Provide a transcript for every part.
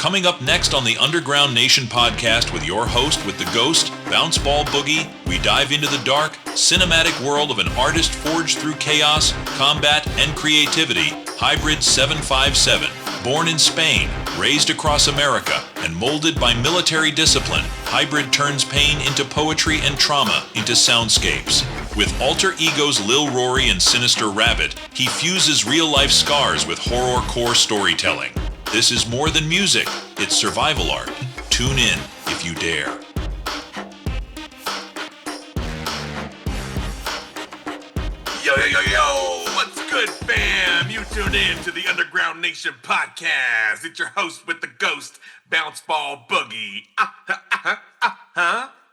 Coming up next on the Underground Nation podcast with your host with the ghost, Bounce Ball Boogie, we dive into the dark, cinematic world of an artist forged through chaos, combat, and creativity, Hybred 757. Born in Spain, raised across America, and molded by military discipline, Hybrid turns pain into poetry and trauma into soundscapes. With alter egos Lil Rory and Sinister Rabbit, he fuses real-life scars with horrorcore storytelling. This is more than music, it's survival art. Tune in if you dare. Yo, what's good, fam? You tuned in to the Underground Nation podcast. It's your host with the ghost, Bounce Ball Boogie.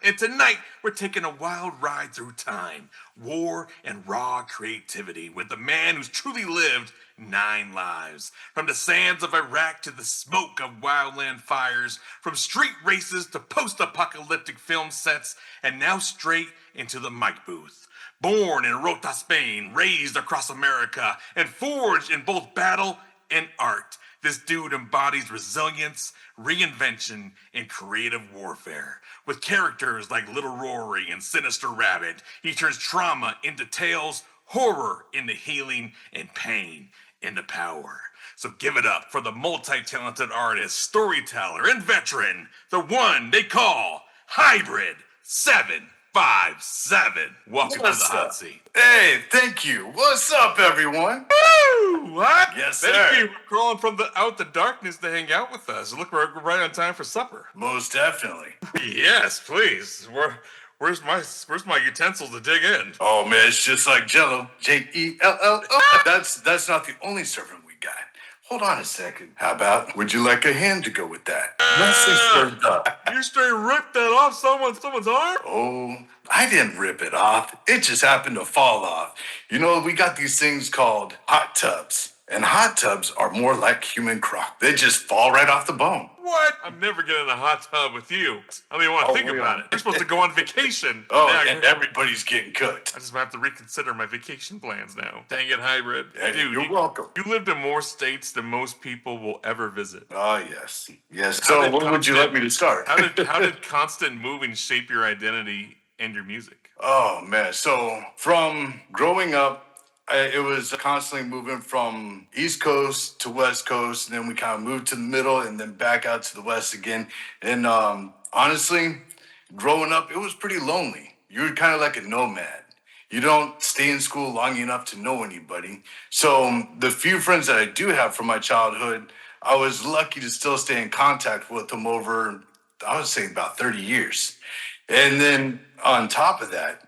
And tonight, we're taking a wild ride through time, war, and raw creativity with a man who's truly lived 9 lives. From the sands of Iraq to the smoke of wildland fires, from street races to post-apocalyptic film sets, and now straight into the mic booth. Born in Rota, Spain, raised across America, and forged in both battle and art, this dude embodies resilience, reinvention, and creative warfare. With characters like Little Rory and Sinister Rabbit, he turns trauma into tales, horror into healing, and pain into power. So give it up for the multi-talented artist, storyteller, and veteran, the one they call Hybred 757. Welcome to the hot seat. Hey, thank you. What's up, everyone? Woo! What? Yes, Thank sir. you for crawling from out the darkness to hang out with us. Look, we're right on time for supper. Most definitely. Yes, please. Where's my utensils to dig in? Oh, man, it's just like Jello. Jello. That's not the only serving we got. Hold on a second. How about, would you like a hand to go with that? Nicely served up. You straight ripped that off someone's arm? Oh, I didn't rip it off. It just happened to fall off. You know, we got these things called hot tubs. And hot tubs are more like human crock. They just fall right off the bone. What? I'm never getting in a hot tub with you. I don't even want to think about it. You're supposed to go on vacation. Oh, Now and everybody's getting cooked. I just have to reconsider my vacation plans now. Dang it, Hybrid. Hey, Dude, you're welcome. You lived in more states than most people will ever visit. Oh, yes. Yes. So what would you like me to start? How did constant moving shape your identity and your music? Oh, man. So from growing up, it was constantly moving from East Coast to West Coast, and then we kind of moved to the middle and then back out to the West again. And honestly, growing up, it was pretty lonely. You were kind of like a nomad. You don't stay in school long enough to know anybody. So the few friends that I do have from my childhood, I was lucky to still stay in contact with them over, I would say, about 30 years. And then on top of that,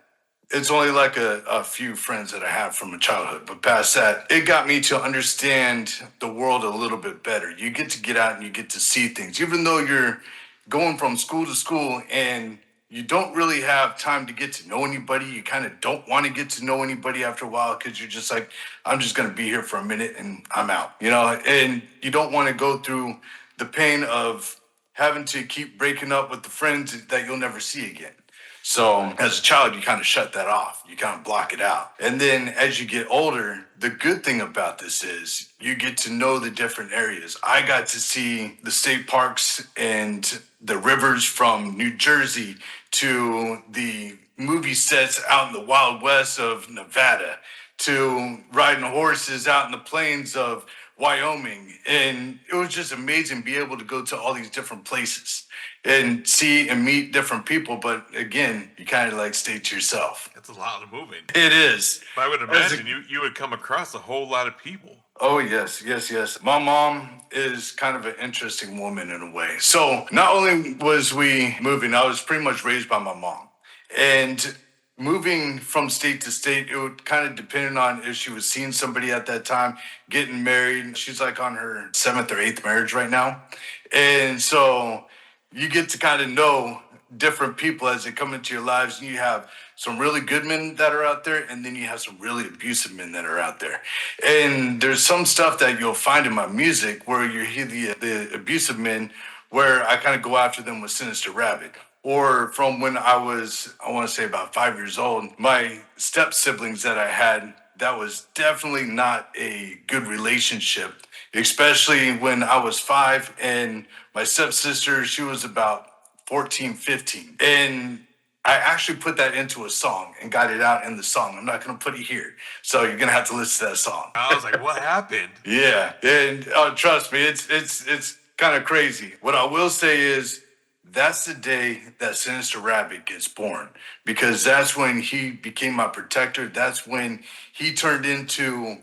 it's only like a few friends that I have from my childhood. But past that, it got me to understand the world a little bit better. You get out and you get to see things. Even though you're going from school to school and you don't really have time to get to know anybody, you kind of don't want to get to know anybody after a while because you're just like, I'm just going to be here for a minute and I'm out, you know? And you don't want to go through the pain of having to keep breaking up with the friends that you'll never see again. So as a child, you kind of shut that off. You kind of block it out. And then as you get older, the good thing about this is you get to know the different areas. I got to see the state parks and the rivers from New Jersey to the movie sets out in the Wild West of Nevada to riding horses out in the plains of Wyoming. And it was just amazing to be able to go to all these different places and see and meet different people. But again, you kind of like stay to yourself. That's a lot of moving. It is. I would imagine you would come across a whole lot of people. Oh, yes. My mom is kind of an interesting woman in a way. So not only was we moving, I was pretty much raised by my mom. And moving from state to state, it would kind of depend on if she was seeing somebody at that time, getting married. She's like on her 7th or 8th marriage right now. And so you get to kind of know different people as they come into your lives. And you have some really good men that are out there, and then you have some really abusive men that are out there. And there's some stuff that you'll find in my music where you hear the abusive men, where I kind of go after them with Sinister Rabbit. Or from when I was, I want to say about 5 years old, my step siblings that I had, that was definitely not a good relationship. especially when I was 5 and my stepsister, she was about 14, 15. And I actually put that into a song and got it out in the song. I'm not going to put it here. So you're going to have to listen to that song. I was like, what happened? Yeah. And trust me, it's kind of crazy. What I will say is that's the day that Sinister Rabbit gets born, because that's when he became my protector. That's when he turned into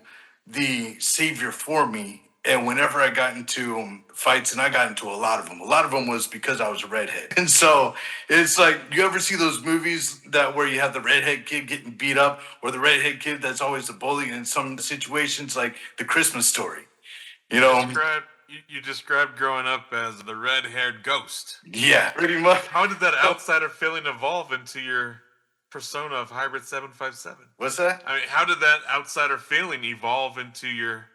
the savior for me. And whenever I got into fights, and I got into a lot of them was because I was a redhead. And so it's like, you ever see those movies that where you have the redhead kid getting beat up, or the redhead kid that's always the bully in some situations, like the Christmas Story, you know? You described growing up as the red-haired ghost. Yeah, pretty much. How did that outsider feeling evolve into your persona of Hybrid 757? What's that? I mean, how did that outsider feeling evolve into your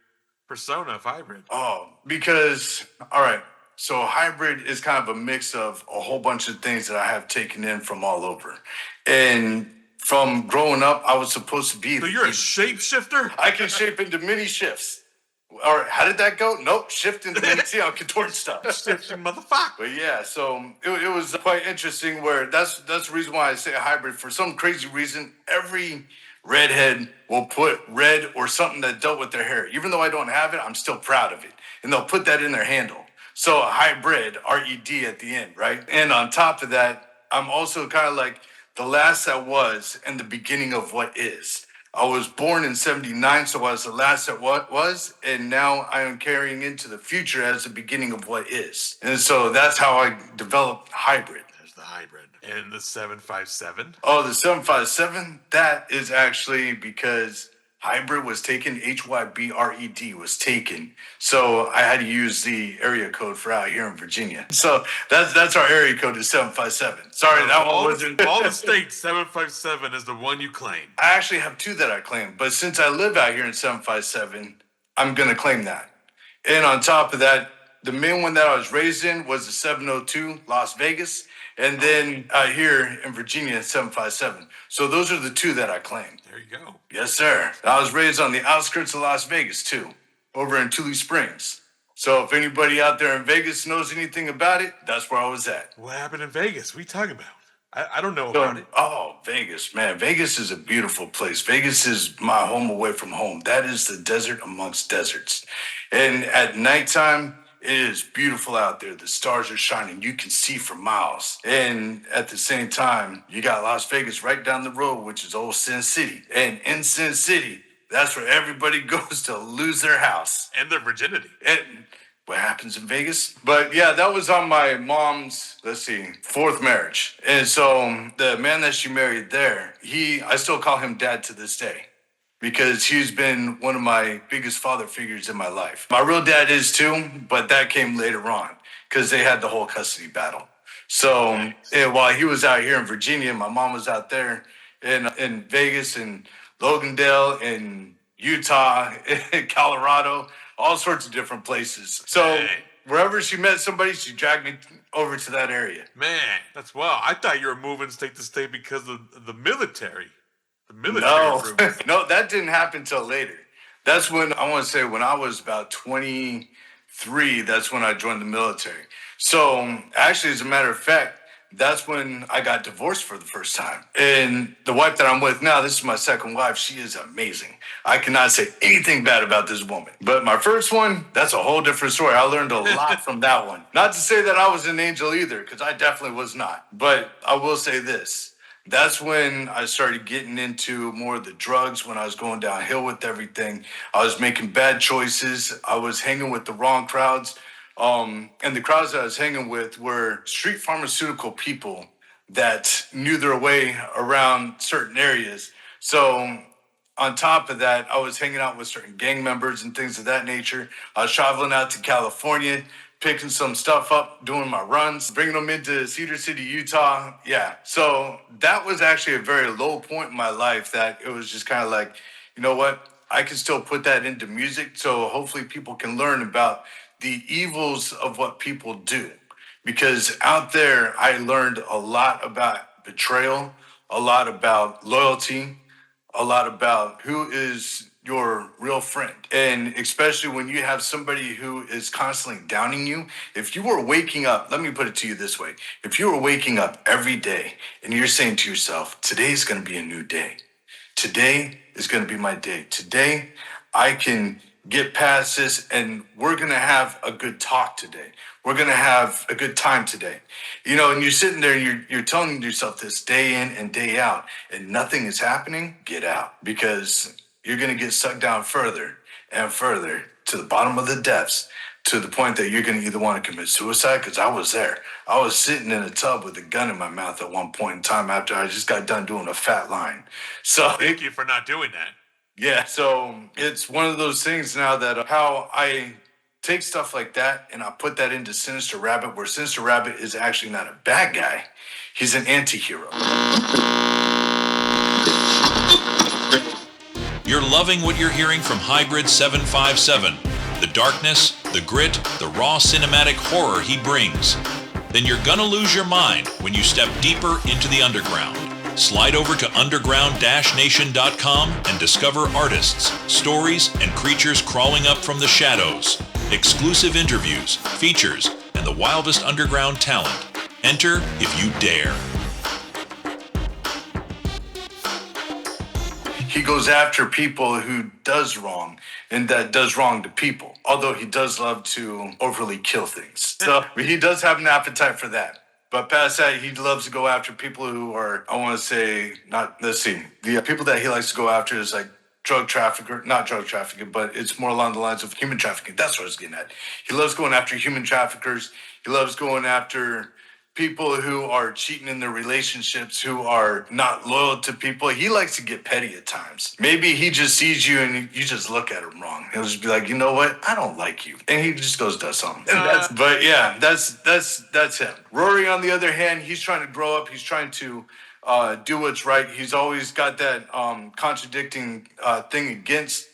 persona of Hybrid? Oh, because, all right, so Hybrid is kind of a mix of a whole bunch of things that I have taken in from all over. And from growing up, I was supposed to be. So you're a shapeshifter? I can shape into mini shifts. All right, how did that go? Nope, shift into mini. See, I contort stuff. Shifting motherfucker. But yeah, so it was quite interesting. Where that's the reason why I say a hybrid. For some crazy reason, every redhead will put red or something that dealt with their hair. Even though I don't have it, I'm still proud of it, and they'll put that in their handle. So a hybrid, RED at the end, right? And on top of that, I'm also kind of like the last that was and the beginning of what is. I was born in 79, so I was the last at what was, and now I am carrying into the future as the beginning of what is. And so that's how I developed Hybrid. There's the Hybrid. And the 757? Oh, the 757? That is actually because Hybrid was taken, HYBRED was taken. So I had to use the area code for out here in Virginia. So that's our area code is 757. Sorry, that one wasn't. All the states, 757 is the one you claim. I actually have 2 that I claim, but since I live out here in 757, I'm going to claim that. And on top of that, the main one that I was raised in was the 702 Las Vegas, and then here in Virginia, 757. So those are the 2 that I claim. There you go. Yes, sir. I was raised on the outskirts of Las Vegas, too, over in Tule Springs. So if anybody out there in Vegas knows anything about it, that's where I was at. What happened in Vegas? What are you talking about? I don't know about it. Oh, Vegas, man. Vegas is a beautiful place. Vegas is my home away from home. That is the desert amongst deserts. And at nighttime, it is beautiful out there. The stars are shining. You can see for miles. And at the same time, you got Las Vegas right down the road, which is old Sin City. And in Sin City, that's where everybody goes to lose their house. And their virginity. And what happens in Vegas? But yeah, that was on my mom's, 4th marriage. And so the man that she married there, I still call him dad to this day, because he's been one of my biggest father figures in my life. My real dad is too, but that came later on because they had the whole custody battle. So and while he was out here in Virginia, my mom was out there in Vegas and Logandale and Utah and Colorado, all sorts of different places. So wherever she met somebody, she dragged me over to that area. Man, that's wild. I thought you were moving state to state because of the military. No, no, that didn't happen till later. That's when I want to say when I was about 23, that's when I joined the military. So actually, as a matter of fact, that's when I got divorced for the first time. And the wife that I'm with now, this is my second wife. She is amazing. I cannot say anything bad about this woman. But my first one, that's a whole different story. I learned a lot from that one. Not to say that I was an angel either, because I definitely was not. But I will say this. That's when I started getting into more of the drugs, when I was going downhill with everything. I was making bad choices. I was hanging with the wrong crowds. And the crowds that I was hanging with were street pharmaceutical people that knew their way around certain areas. So on top of that, I was hanging out with certain gang members and things of that nature. I was traveling out to California, picking some stuff up, doing my runs, bringing them into Cedar City, Utah. Yeah. So that was actually a very low point in my life that it was just kind of like, you know what? I can still put that into music. So hopefully people can learn about the evils of what people do. Because out there, I learned a lot about betrayal, a lot about loyalty, a lot about who is your real friend. And especially when you have somebody who is constantly downing you. If you were waking up, let me put it to you this way. If you were waking up every day and you're saying to yourself, today's going to be a new day. Today is going to be my day. Today, I can get past this and we're going to have a good talk today. We're going to have a good time today. You know, and you're sitting there, you're telling yourself this day in and day out, and nothing is happening, get out, because you're going to get sucked down further and further to the bottom of the depths, to the point that you're going to either want to commit suicide, because I was there. I was sitting in a tub with a gun in my mouth at one point in time after I just got done doing a fat line. So Thank you for not doing that. yeah, so it's one of those things now that how I take stuff like that and I put that into Sinister Rabbit, where Sinister Rabbit is actually not a bad guy. He's an anti-hero. You're loving what you're hearing from Hybrid 757. The darkness, the grit, the raw cinematic horror he brings. Then you're gonna lose your mind when you step deeper into the underground. Slide over to underground-nation.com and discover artists, stories, and creatures crawling up from the shadows. Exclusive interviews, features, and the wildest underground talent. Enter if you dare. He goes after people who does wrong and that does wrong to people. Although he does love to overly kill things. So he does have an appetite for that. But past that, he loves to go after people who are, I want to say, the people that he likes to go after is like not drug trafficker, but it's more along the lines of human trafficking. That's what I was getting at. He loves going after human traffickers. He loves going after people who are cheating in their relationships, who are not loyal to people. He likes to get petty at times. Maybe he just sees you and you just look at him wrong. He'll just be like, you know what? I don't like you. And he just goes, does something. But yeah, that's him. Rory, on the other hand, he's trying to grow up. He's trying to do what's right. He's always got that contradicting thing against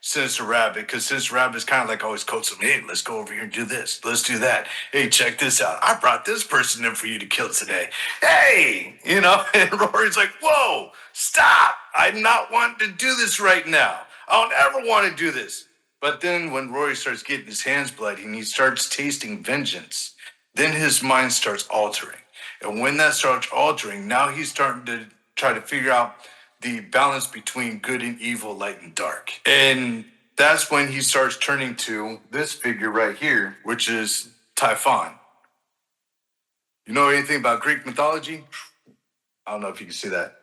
Sinister Rabbit, because Sinister Rabbit is kind of like always coaxing him. Hey, let's go over here and do this. Let's do that. Hey, check this out. I brought this person in for you to kill today. Hey, you know, and Rory's like, whoa, stop. I'm not wanting to do this right now. I don't ever want to do this. But then when Rory starts getting his hands bloody and he starts tasting vengeance, then his mind starts altering. And when that starts altering, now he's starting to try to figure out the balance between good and evil, light and dark. And that's when he starts turning to this figure right here, which is Typhon. You know anything about Greek mythology? I don't know if you can see that.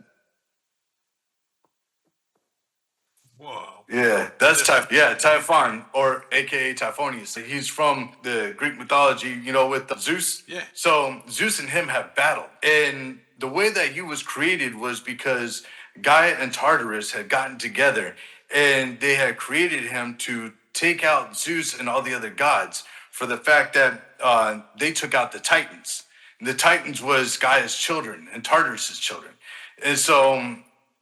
Whoa. Yeah, that's Typhon, or aka Typhonius. He's from the Greek mythology, you know, with Zeus. Yeah. So Zeus and him have battled. And the way that he was created was because Gaia and Tartarus had gotten together and they had created him to take out Zeus and all the other gods for the fact that they took out the Titans. And the Titans was Gaia's children and Tartarus's children. And so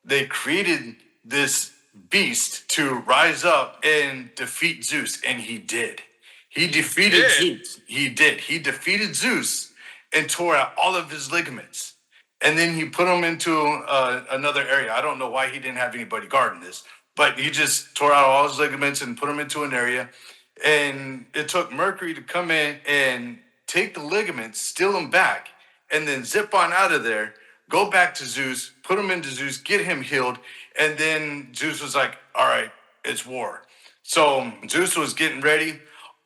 they created this beast to rise up and defeat Zeus, and he did. He defeated Zeus. He did. He defeated Zeus and tore out all of his ligaments. And then he put him into another area. I don't know why he didn't have anybody guarding this, but he just tore out all his ligaments and put him into an area. And it took Mercury to come in and take the ligaments, steal them back, and then zip on out of there, go back to Zeus, put him into Zeus, get him healed. And then Zeus was like, all right, it's war. So Zeus was getting ready.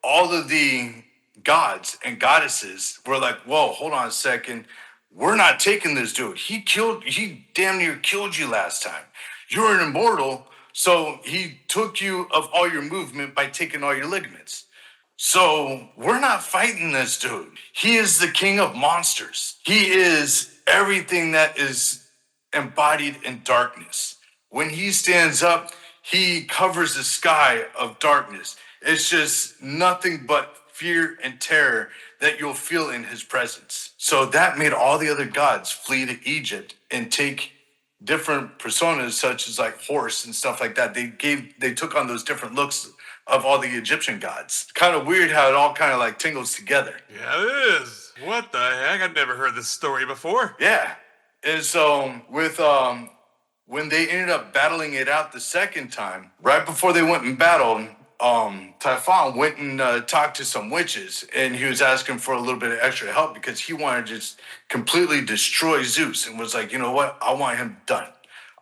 All of the gods and goddesses were like, whoa, hold on a second. We're not taking this dude. He damn near killed you last time. You're an immortal, so he took you of all your movement by taking all your ligaments. So we're not fighting this dude. He is the king of monsters. He is everything that is embodied in darkness. When he stands up, he covers the sky of darkness. It's just nothing but fear and terror that you'll feel in his presence. So that made all the other gods flee to Egypt and take different personas, such as like horse and stuff like that. They took on those different looks of all the Egyptian gods. Kind of weird how it all kind of like tingles together. Yeah, it is. What the heck? I've never heard this story before. Yeah. And so with when they ended up battling it out the second time, right before they went and battled, Typhon went and talked to some witches, and he was asking for a little bit of extra help because he wanted to just completely destroy Zeus, and was like, you know what? I want him done.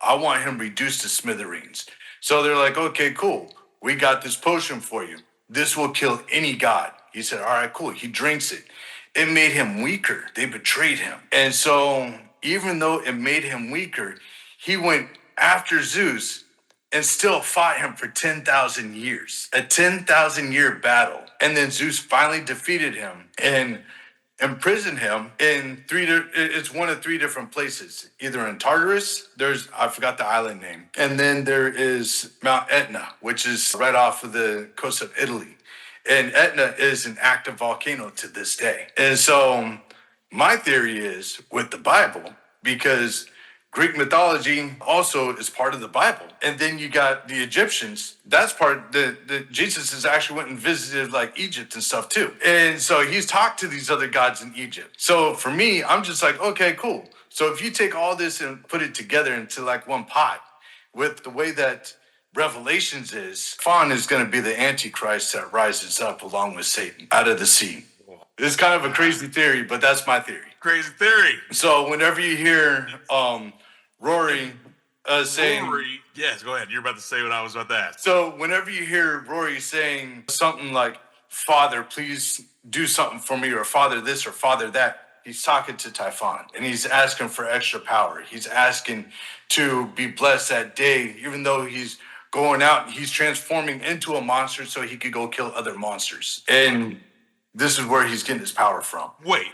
I want him reduced to smithereens. So they're like, okay, cool. We got this potion for you. This will kill any god. He said, all right, cool. He drinks it. It made him weaker. They betrayed him. And so even though it made him weaker, he went after Zeus and still fought him for 10,000 years, a 10,000 year battle. And then Zeus finally defeated him and imprisoned him in it's one of three different places, either in Tartarus, I forgot the island name, and then there is Mount Etna, which is right off of the coast of Italy. And Etna is an active volcano to this day. And so my theory is with the Bible, because Greek mythology also is part of the Bible. And then you got the Egyptians. That's part the Jesus has actually went and visited like Egypt and stuff too. And so he's talked to these other gods in Egypt. So for me, I'm just like, okay, cool. So if you take all this and put it together into like one pot, with the way that Revelations is, Fawn is going to be the Antichrist that rises up along with Satan out of the sea. It's kind of a crazy theory, but that's my theory. Crazy theory. So whenever you hear Rory saying... Rory, yes, go ahead. You're about to say what I was about to ask. So whenever you hear Rory saying something like, Father, please do something for me, or Father this or Father that, he's talking to Typhon, and he's asking for extra power. He's asking to be blessed that day, even though he's going out, he's transforming into a monster so he could go kill other monsters. And this is where he's getting his power from. Wait.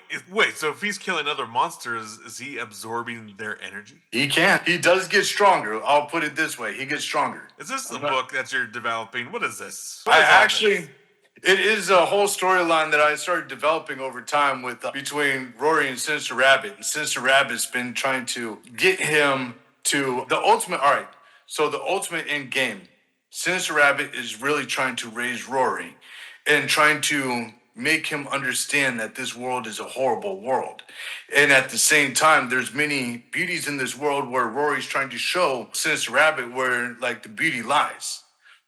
So if he's killing other monsters, is he absorbing their energy? He can. He does get stronger. I'll put it this way. He gets stronger. Is this the book that you're developing? What is this? It is a whole storyline that I started developing over time with between Rory and Sinister Rabbit. And Sinister Rabbit's been trying to get him to the ultimate. All right. So the ultimate end game, Sinister Rabbit is really trying to raise Rory and trying to make him understand that this world is a horrible world. And at the same time, there's many beauties in this world where Rory's trying to show Sinister Rabbit where like the beauty lies.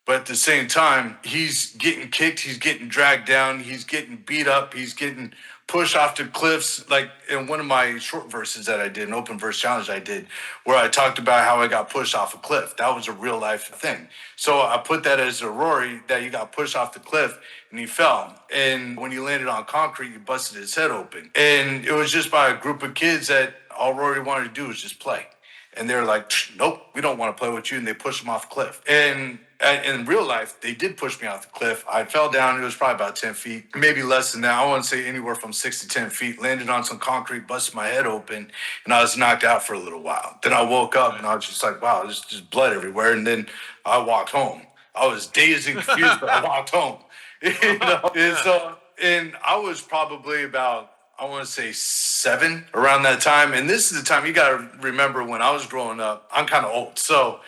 But at the same time, he's getting kicked, he's getting dragged down, he's getting beat up, he's getting pushed off the cliffs. Like in one of my short verses that I did, an open verse challenge I did, where I talked about how I got pushed off a cliff. That was a real life thing. So I put that as a Rory, that he got pushed off the cliff and he fell. And when he landed on concrete, he busted his head open. And it was just by a group of kids that all Rory wanted to do was just play. And they're like, nope, we don't want to play with you. And they pushed him off the cliff. And in real life, they did push me off the cliff. I fell down. It was probably about 10 feet, maybe less than that. I want to say anywhere from 6 to 10 feet. Landed on some concrete, busted my head open, and I was knocked out for a little while. Then I woke up, and I was just like, wow, there's just blood everywhere. And then I walked home. I was dazed and confused, but I walked home. You know? And I was probably about, I want to say 7 around that time. And this is the time, you got to remember, when I was growing up, I'm kind of old. So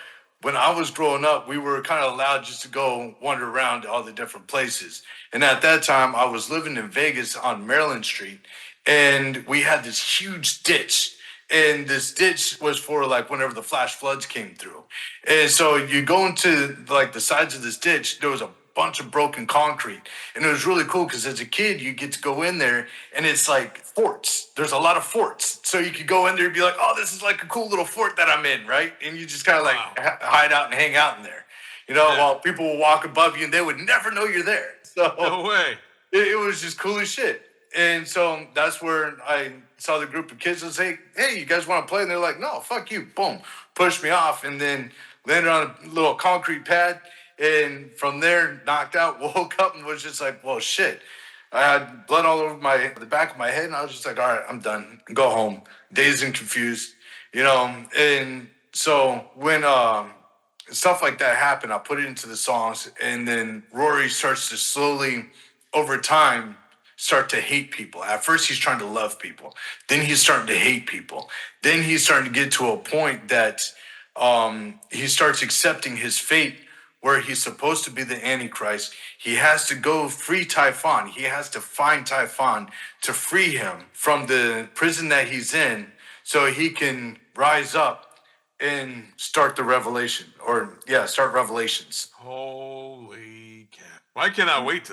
when I was growing up, we were kind of allowed just to go wander around to all the different places. And at that time, I was living in Vegas on Maryland Street, and we had this huge ditch. And this ditch was for like whenever the flash floods came through. And so you go into like the sides of this ditch, there was a bunch of broken concrete. And it was really cool because as a kid, you get to go in there and it's like forts. There's a lot of forts. So you could go in there and be like, oh, this is like a cool little fort that I'm in, right? And you just kind of like hide out and hang out in there, you know, while people will walk above you and they would never know you're there. So no way. It was just cool as shit. And so that's where I saw the group of kids and say, hey, you guys want to play? And they're like, no, fuck you. Boom. Pushed me off and then landed on a little concrete pad. And from there, knocked out, woke up and was just like, well, shit. I had blood all over the back of my head. And I was just like, all right, I'm done. Go home. Dazed and confused, you know. And so when stuff like that happened, I put it into the songs. And then Rory starts to slowly, over time, start to hate people. At first, he's trying to love people. Then he's starting to hate people. Then he's starting to get to a point that he starts accepting his fate, where he's supposed to be the Antichrist. He has to go free Typhon. He has to find Typhon to free him from the prison that he's in so he can rise up and start the revelation, start Revelations. Holy cat. Well, I cannot wait.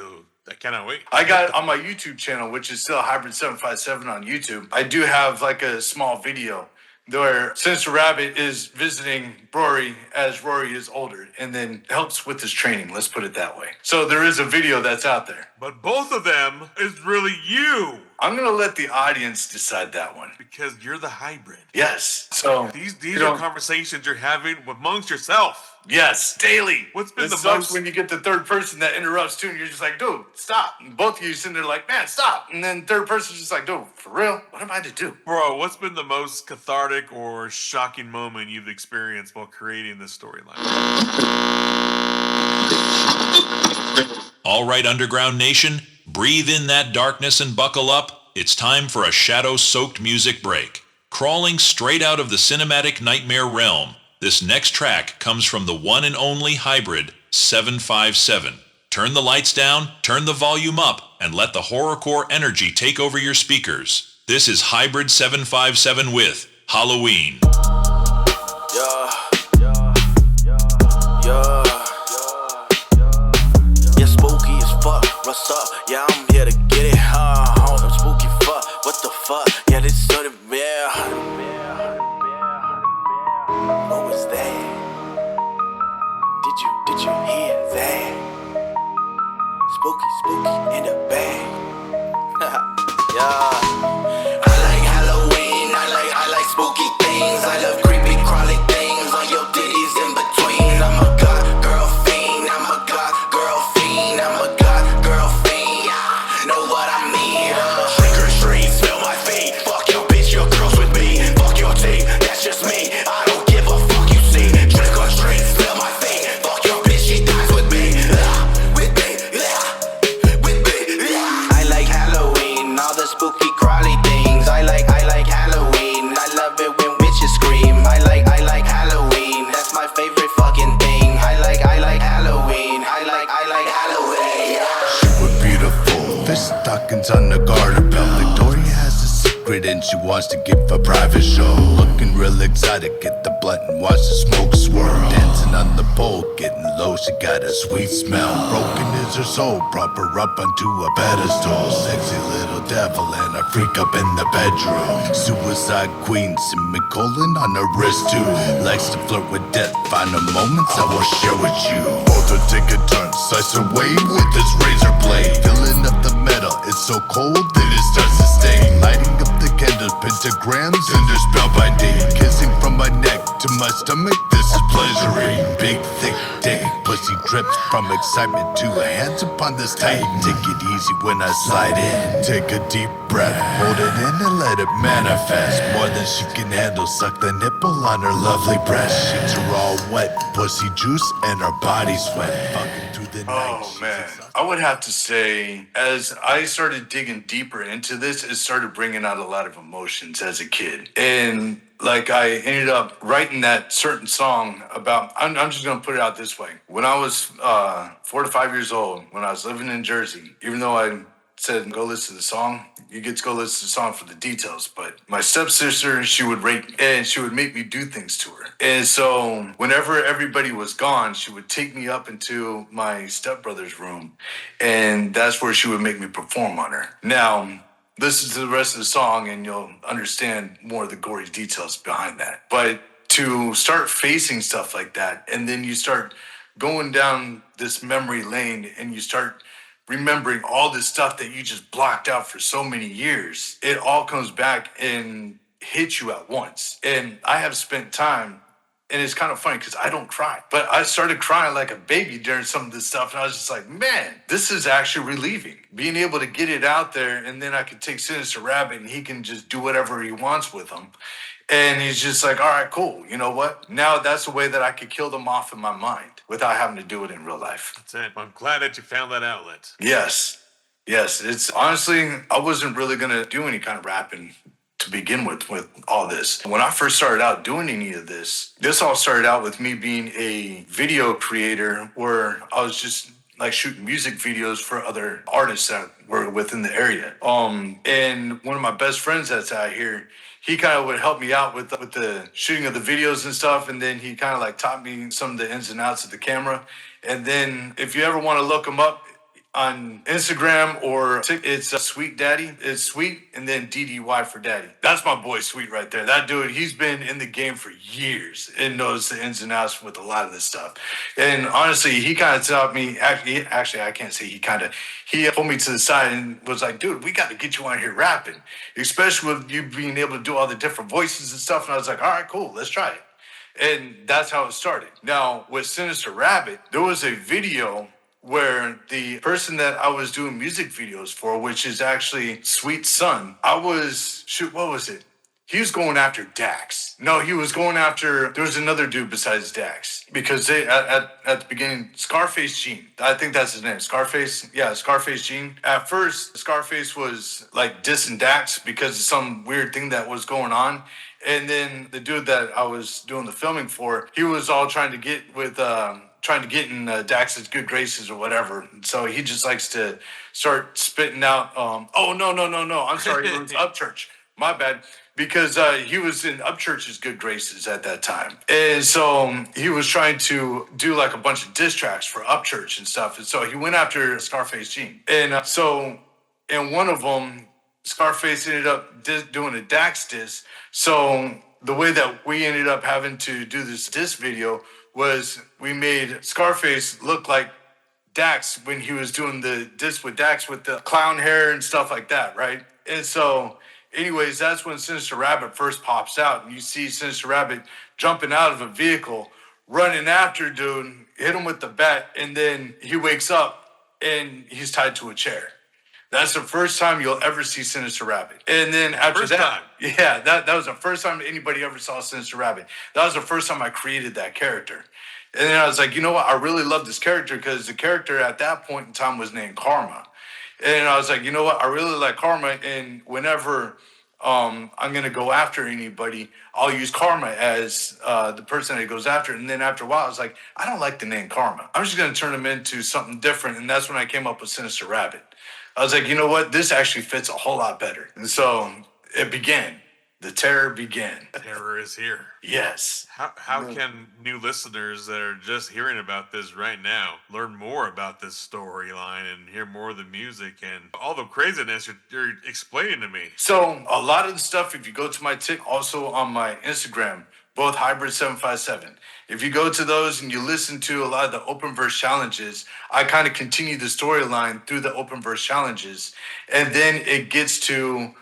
I got on my YouTube channel, which is still Hybrid 757 on YouTube. I do have like a small video where Sinister Rabbit is visiting Rory as Rory is older and then helps with his training. Let's put it that way. So there is a video that's out there. But both of them is really you. I'm going to let the audience decide that one. Because you're the hybrid. Yes. So these are conversations you're having amongst yourself. Yes, daily. What's been the sucks most when you get the third person that interrupts too, and you're just like, dude, stop. And both of you sitting there like, man, stop. And then third person's just like, dude, for real? What am I to do? Bro, what's been the most cathartic or shocking moment you've experienced while creating this storyline? All right, Underground Nation, breathe in that darkness and buckle up. It's time for a shadow-soaked music break. Crawling straight out of the cinematic nightmare realm, this next track comes from the one and only Hybrid 757. Turn the lights down, turn the volume up, and let the horrorcore energy take over your speakers. This is Hybrid 757 with Halloween. Yeah, spooky as fuck. What's up? Yeah, I'm here to get it. I'm spooky fuck. What the fuck? Yeah, this sort of What was that? Did you hear that? Spooky in the bag. Yeah. I like Halloween. I like spooky things. I love creepy, crawly things on your titties in between. I'm a god girl fiend. I'm a god girl fiend. I'm a god girl fiend. Know what I mean? Trick or treat, smell my feet. Fuck your bitch, your girl's with me. Fuck your team, that's just me. I don't give a fuck, you see. Trick or treat, smell my feet. Fuck your bitch, she dies with me. With me. I like Halloween, all the spooky crawly things. I like Halloween. I love it when witches scream. I like Halloween. That's my favorite fucking thing. I like Halloween. I like Halloween. We're beautiful. Fish stockings on the garter belt. Victoria has a secret and she wants to give a private show. Looking real exotic, get the blunt and watch the smoke swirl. Dancing on the pole, getting low, she got a sweet smell. Broken is her soul, prop her up onto a pedestal. Sexy little devil and a freak up in the bedroom. Suicide queen, semicolon on her wrist too. Likes to flirt with death, final moments I will share with you. Both will take a turn, slice away with this razor blade. Filling up the metal, it's so cold that it starts to stain. Lighting up the candles, pentagrams, and their spellbinding. Kissing from my neck to my stomach, this is pleasuring. Big, thick dick, pussy drips from excitement to a hands upon this titan. Take it easy when I slide in. Take a deep breath, hold it in and let it manifest. More than she can handle, suck the nipple on her lovely breast. Sheets are all wet, pussy juice and her body sweat. Fucking through the night. Oh man, I would have to say, as I started digging deeper into this, it started bringing out a lot of emotions as a kid. And like I ended up writing that certain song about, I'm just going to put it out this way. When I was 4 to 5 years old, when I was living in Jersey, even though I said, go listen to the song, you get to go listen to the song for the details. But my stepsister, she would rate and she would make me do things to her. And so whenever everybody was gone, she would take me up into my stepbrother's room. And that's where she would make me perform on her. Now, listen to the rest of the song and you'll understand more of the gory details behind that. But to start facing stuff like that, and then you start going down this memory lane and you start remembering all this stuff that you just blocked out for so many years, it all comes back and hits you at once. And I have spent time, and it's kind of funny because I don't cry, but I started crying like a baby during some of this stuff. And I was just like, man, this is actually relieving. Being able to get it out there, and then I could take Sinister Rabbit and he can just do whatever he wants with them. And he's just like, all right, cool. You know what? Now that's a way that I could kill them off in my mind without having to do it in real life. That's it. I'm glad that you found that outlet. Yes. It's honestly, I wasn't really going to do any kind of rapping to begin with all this. When I first started out doing any of this all started out with me being a video creator where I was just like shooting music videos for other artists that were within the area. And one of my best friends that's out here, he kind of would help me out with the shooting of the videos and stuff. And then he kind of like taught me some of the ins and outs of the camera. And then if you ever want to look him up on Instagram or it's Sweet Daddy. It's Sweet and then DDY for Daddy. That's my boy Sweet right there. That dude, he's been in the game for years and knows the ins and outs with a lot of this stuff. And honestly, he kind of taught me, actually, I can't say he pulled me to the side and was like, dude, we got to get you on here rapping, especially with you being able to do all the different voices and stuff. And I was like, all right, cool, let's try it. And that's how it started. Now, with Sinister Rabbit, there was a video where the person that I was doing music videos for, which is actually Sweet's son, what was it? He was going after Dax. No, he was going after, there was another dude besides Dax. Because at the beginning, Scarface Gene, I think that's his name, Scarface Gene. At first, Scarface was like dissing Dax because of some weird thing that was going on. And then the dude that I was doing the filming for, he was all trying to get in Dax's good graces or whatever. So he just likes to start spitting out, oh, no. I'm sorry, it was Upchurch. My bad. Because he was in Upchurch's good graces at that time. And so he was trying to do like a bunch of diss tracks for Upchurch and stuff. And so he went after Scarface Gene. And so in one of them, Scarface ended up doing a Dax diss. So the way that we ended up having to do this diss video was we made Scarface look like Dax when he was doing the diss with Dax with the clown hair and stuff like that, right? And so, anyways, that's when Sinister Rabbit first pops out, and you see Sinister Rabbit jumping out of a vehicle, running after dude, hit him with the bat, and then he wakes up and he's tied to a chair. That's the first time you'll ever see Sinister Rabbit. And then after that was the first time anybody ever saw Sinister Rabbit. That was the first time I created that character. And then I was like, you know what? I really love this character because the character at that point in time was named Karma. And I was like, you know what? I really like Karma. And whenever I'm going to go after anybody, I'll use Karma as the person that goes after. And then after a while, I was like, I don't like the name Karma. I'm just going to turn him into something different. And that's when I came up with Sinister Rabbit. I was like, you know what? This actually fits a whole lot better. And so it began. The terror began. Terror is here. Yes. How can new listeners that are just hearing about this right now learn more about this storyline and hear more of the music and all the craziness you're explaining to me? So a lot of the stuff, if you go to my also on my Instagram, both Hybrid 757. If you go to those and you listen to a lot of the open verse challenges, I kind of continue the storyline through the open verse challenges. And then it gets to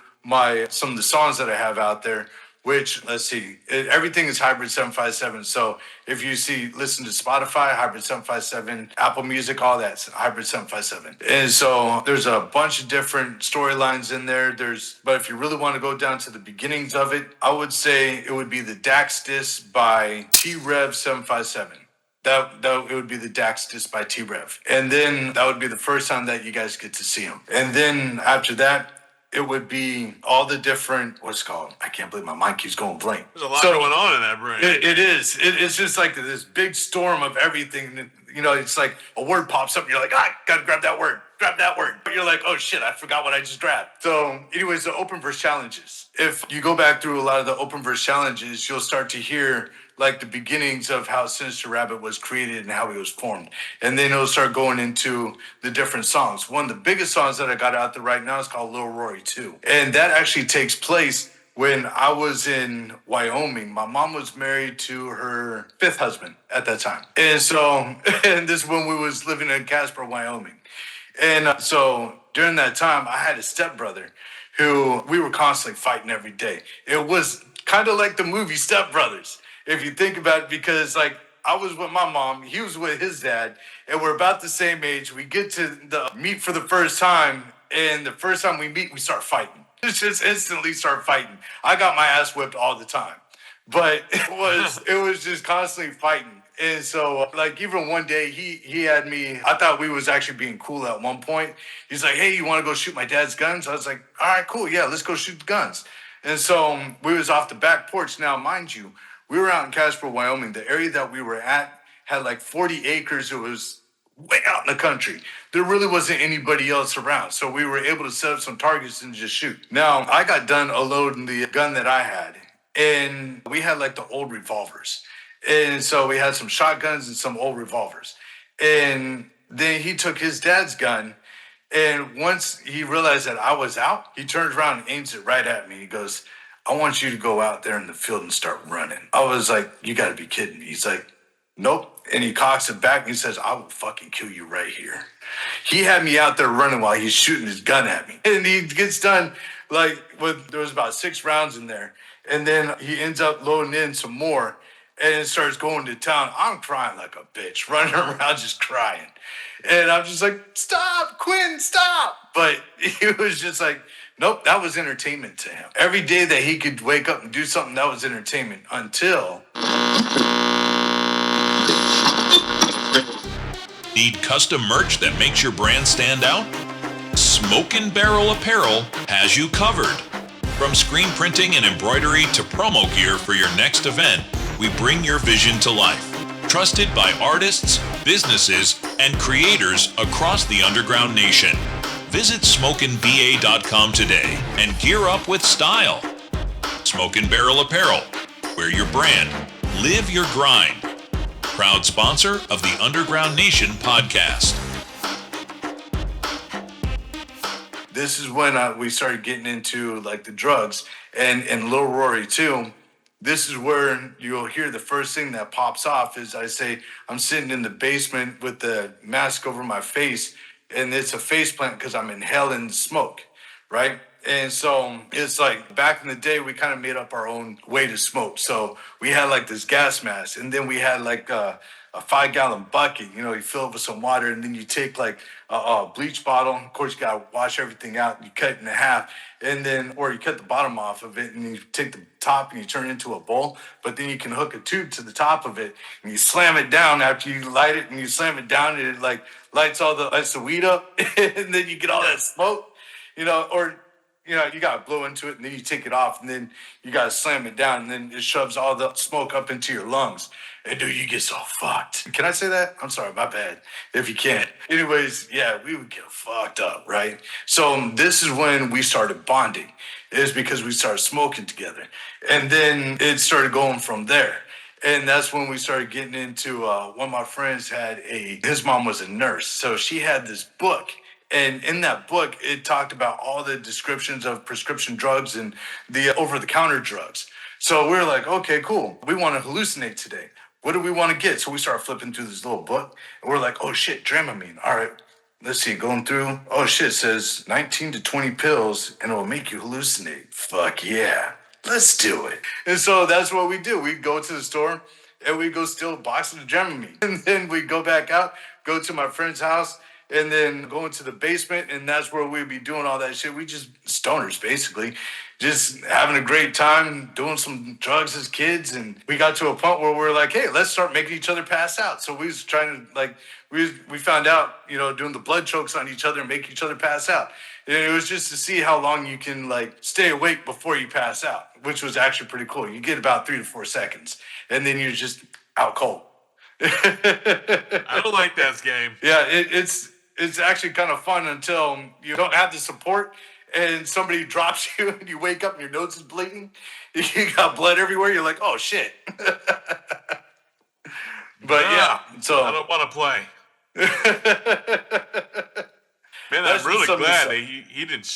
some of the songs that I have out there, which, let's see, everything is Hybrid 757. So if you listen to Spotify, Hybrid 757, Apple Music, all that's Hybrid 757. And so there's a bunch of different storylines in there. But if you really want to go down to the beginnings of it, I would say it would be the Dax Diss by T-Rev 757. That it would be the Dax Diss by T-Rev. And then that would be the first time that you guys get to see him. And then after that, it would be all the different, I can't believe my mind keeps going blank. There's a lot going on in that brain. It is. It's just like this big storm of everything. You know, it's like a word pops up and you're like, gotta grab that word. But you're like, oh shit, I forgot what I just grabbed. So anyways, the open verse challenges. If you go back through a lot of the open verse challenges, you'll start to hear like the beginnings of how Sinister Rabbit was created and how he was formed. And then it'll start going into the different songs. One of the biggest songs that I got out there right now is called Lil Rory 2. And that actually takes place when I was in Wyoming. My mom was married to her fifth husband at that time. And so, and this is when we was living in Casper, Wyoming. And so during that time, I had a stepbrother who we were constantly fighting every day. It was kind of like the movie Step Brothers, if you think about it, because like I was with my mom, he was with his dad, and we're about the same age. We get to meet for the first time, and the first time we meet, we start fighting. Just instantly start fighting. I got my ass whipped all the time, but it was just constantly fighting. And so, like, even one day, he had me, I thought we was actually being cool at one point. He's like, hey, you want to go shoot my dad's guns? I was like, all right, cool. Yeah, let's go shoot the guns. And so we was off the back porch. Now, mind you, we were out in Casper, Wyoming. The area that we were at had like 40 acres. It was way out in the country. There really wasn't anybody else around. So we were able to set up some targets and just shoot. Now, I got done unloading the gun that I had, and we had like the old revolvers. And so we had some shotguns and some old revolvers. And then he took his dad's gun. And once he realized that I was out, he turns around and aims it right at me. He goes, I want you to go out there in the field and start running. I was like, you got to be kidding me. He's like, nope. And he cocks it back and he says, I will fucking kill you right here. He had me out there running while he's shooting his gun at me. And he gets done, there was about 6 rounds in there. And then he ends up loading in some more and it starts going to town. I'm crying like a bitch, running around just crying. And I'm just like, stop, Quinn, stop. But he was just like, nope, that was entertainment to him. Every day that he could wake up and do something, that was entertainment until... Need custom merch that makes your brand stand out? Smokin' Barrel Apparel has you covered. From screen printing and embroidery to promo gear for your next event, we bring your vision to life. Trusted by artists, businesses, and creators across the underground nation. Visit smokinba.com today and gear up with style. Smokin' Barrel Apparel, where your brand, live your grind. Proud sponsor of the Underground Nation podcast. This is when we started getting into like the drugs and Lil Rory too. This is where you'll hear the first thing that pops off is I say, I'm sitting in the basement with the mask over my face and it's a face plant because I'm inhaling the smoke, right? And so it's like back in the day, we kind of made up our own way to smoke. So we had like this gas mask and then we had like a 5-gallon bucket, you fill it with some water and then you take like a bleach bottle. Of course, you got to wash everything out and you cut it in half and then, or you cut the bottom off of it and you take the top and you turn it into a bowl, but then you can hook a tube to the top of it and you slam it down after you light it and you slam it down and it like lights the weed up and then you get all that smoke, or you got to blow into it and then you take it off and then you got to slam it down and then it shoves all the smoke up into your lungs. And dude, you get so fucked. Can I say that? I'm sorry, my bad. If you can't. Anyways, yeah, we would get fucked up, right? So this is when we started bonding. It was because we started smoking together. And then it started going from there. And that's when we started getting into, one of my friends his mom was a nurse. So she had this book. And in that book, it talked about all the descriptions of prescription drugs and the over-the-counter drugs. So we were like, okay, cool. We want to hallucinate today. What do we want to get? So we started flipping through this little book. And we're like, oh, shit, Dramamine. All right, let's see, going through. Oh, shit, it says 19 to 20 pills, and it will make you hallucinate. Fuck yeah, let's do it. And so that's what we do. We go to the store, and we go steal a box of Dramamine. And then we go back out, go to my friend's house, and then go into the basement, and that's where we'd be doing all that shit. We just stoners, basically. Just having a great time, doing some drugs as kids. And we got to a point where we're like, hey, let's start making each other pass out. So we was trying to, we found out, doing the blood chokes on each other and make each other pass out. And it was just to see how long you can, stay awake before you pass out, which was actually pretty cool. You get about 3 to 4 seconds, and then you're just out cold. I don't like that game. Yeah, it's actually kind of fun until you don't have the support and somebody drops you and you wake up and your nose is bleeding. You got blood everywhere. You're like, oh, shit. But yeah, so. I don't want to play. Man, I'm really glad that he didn't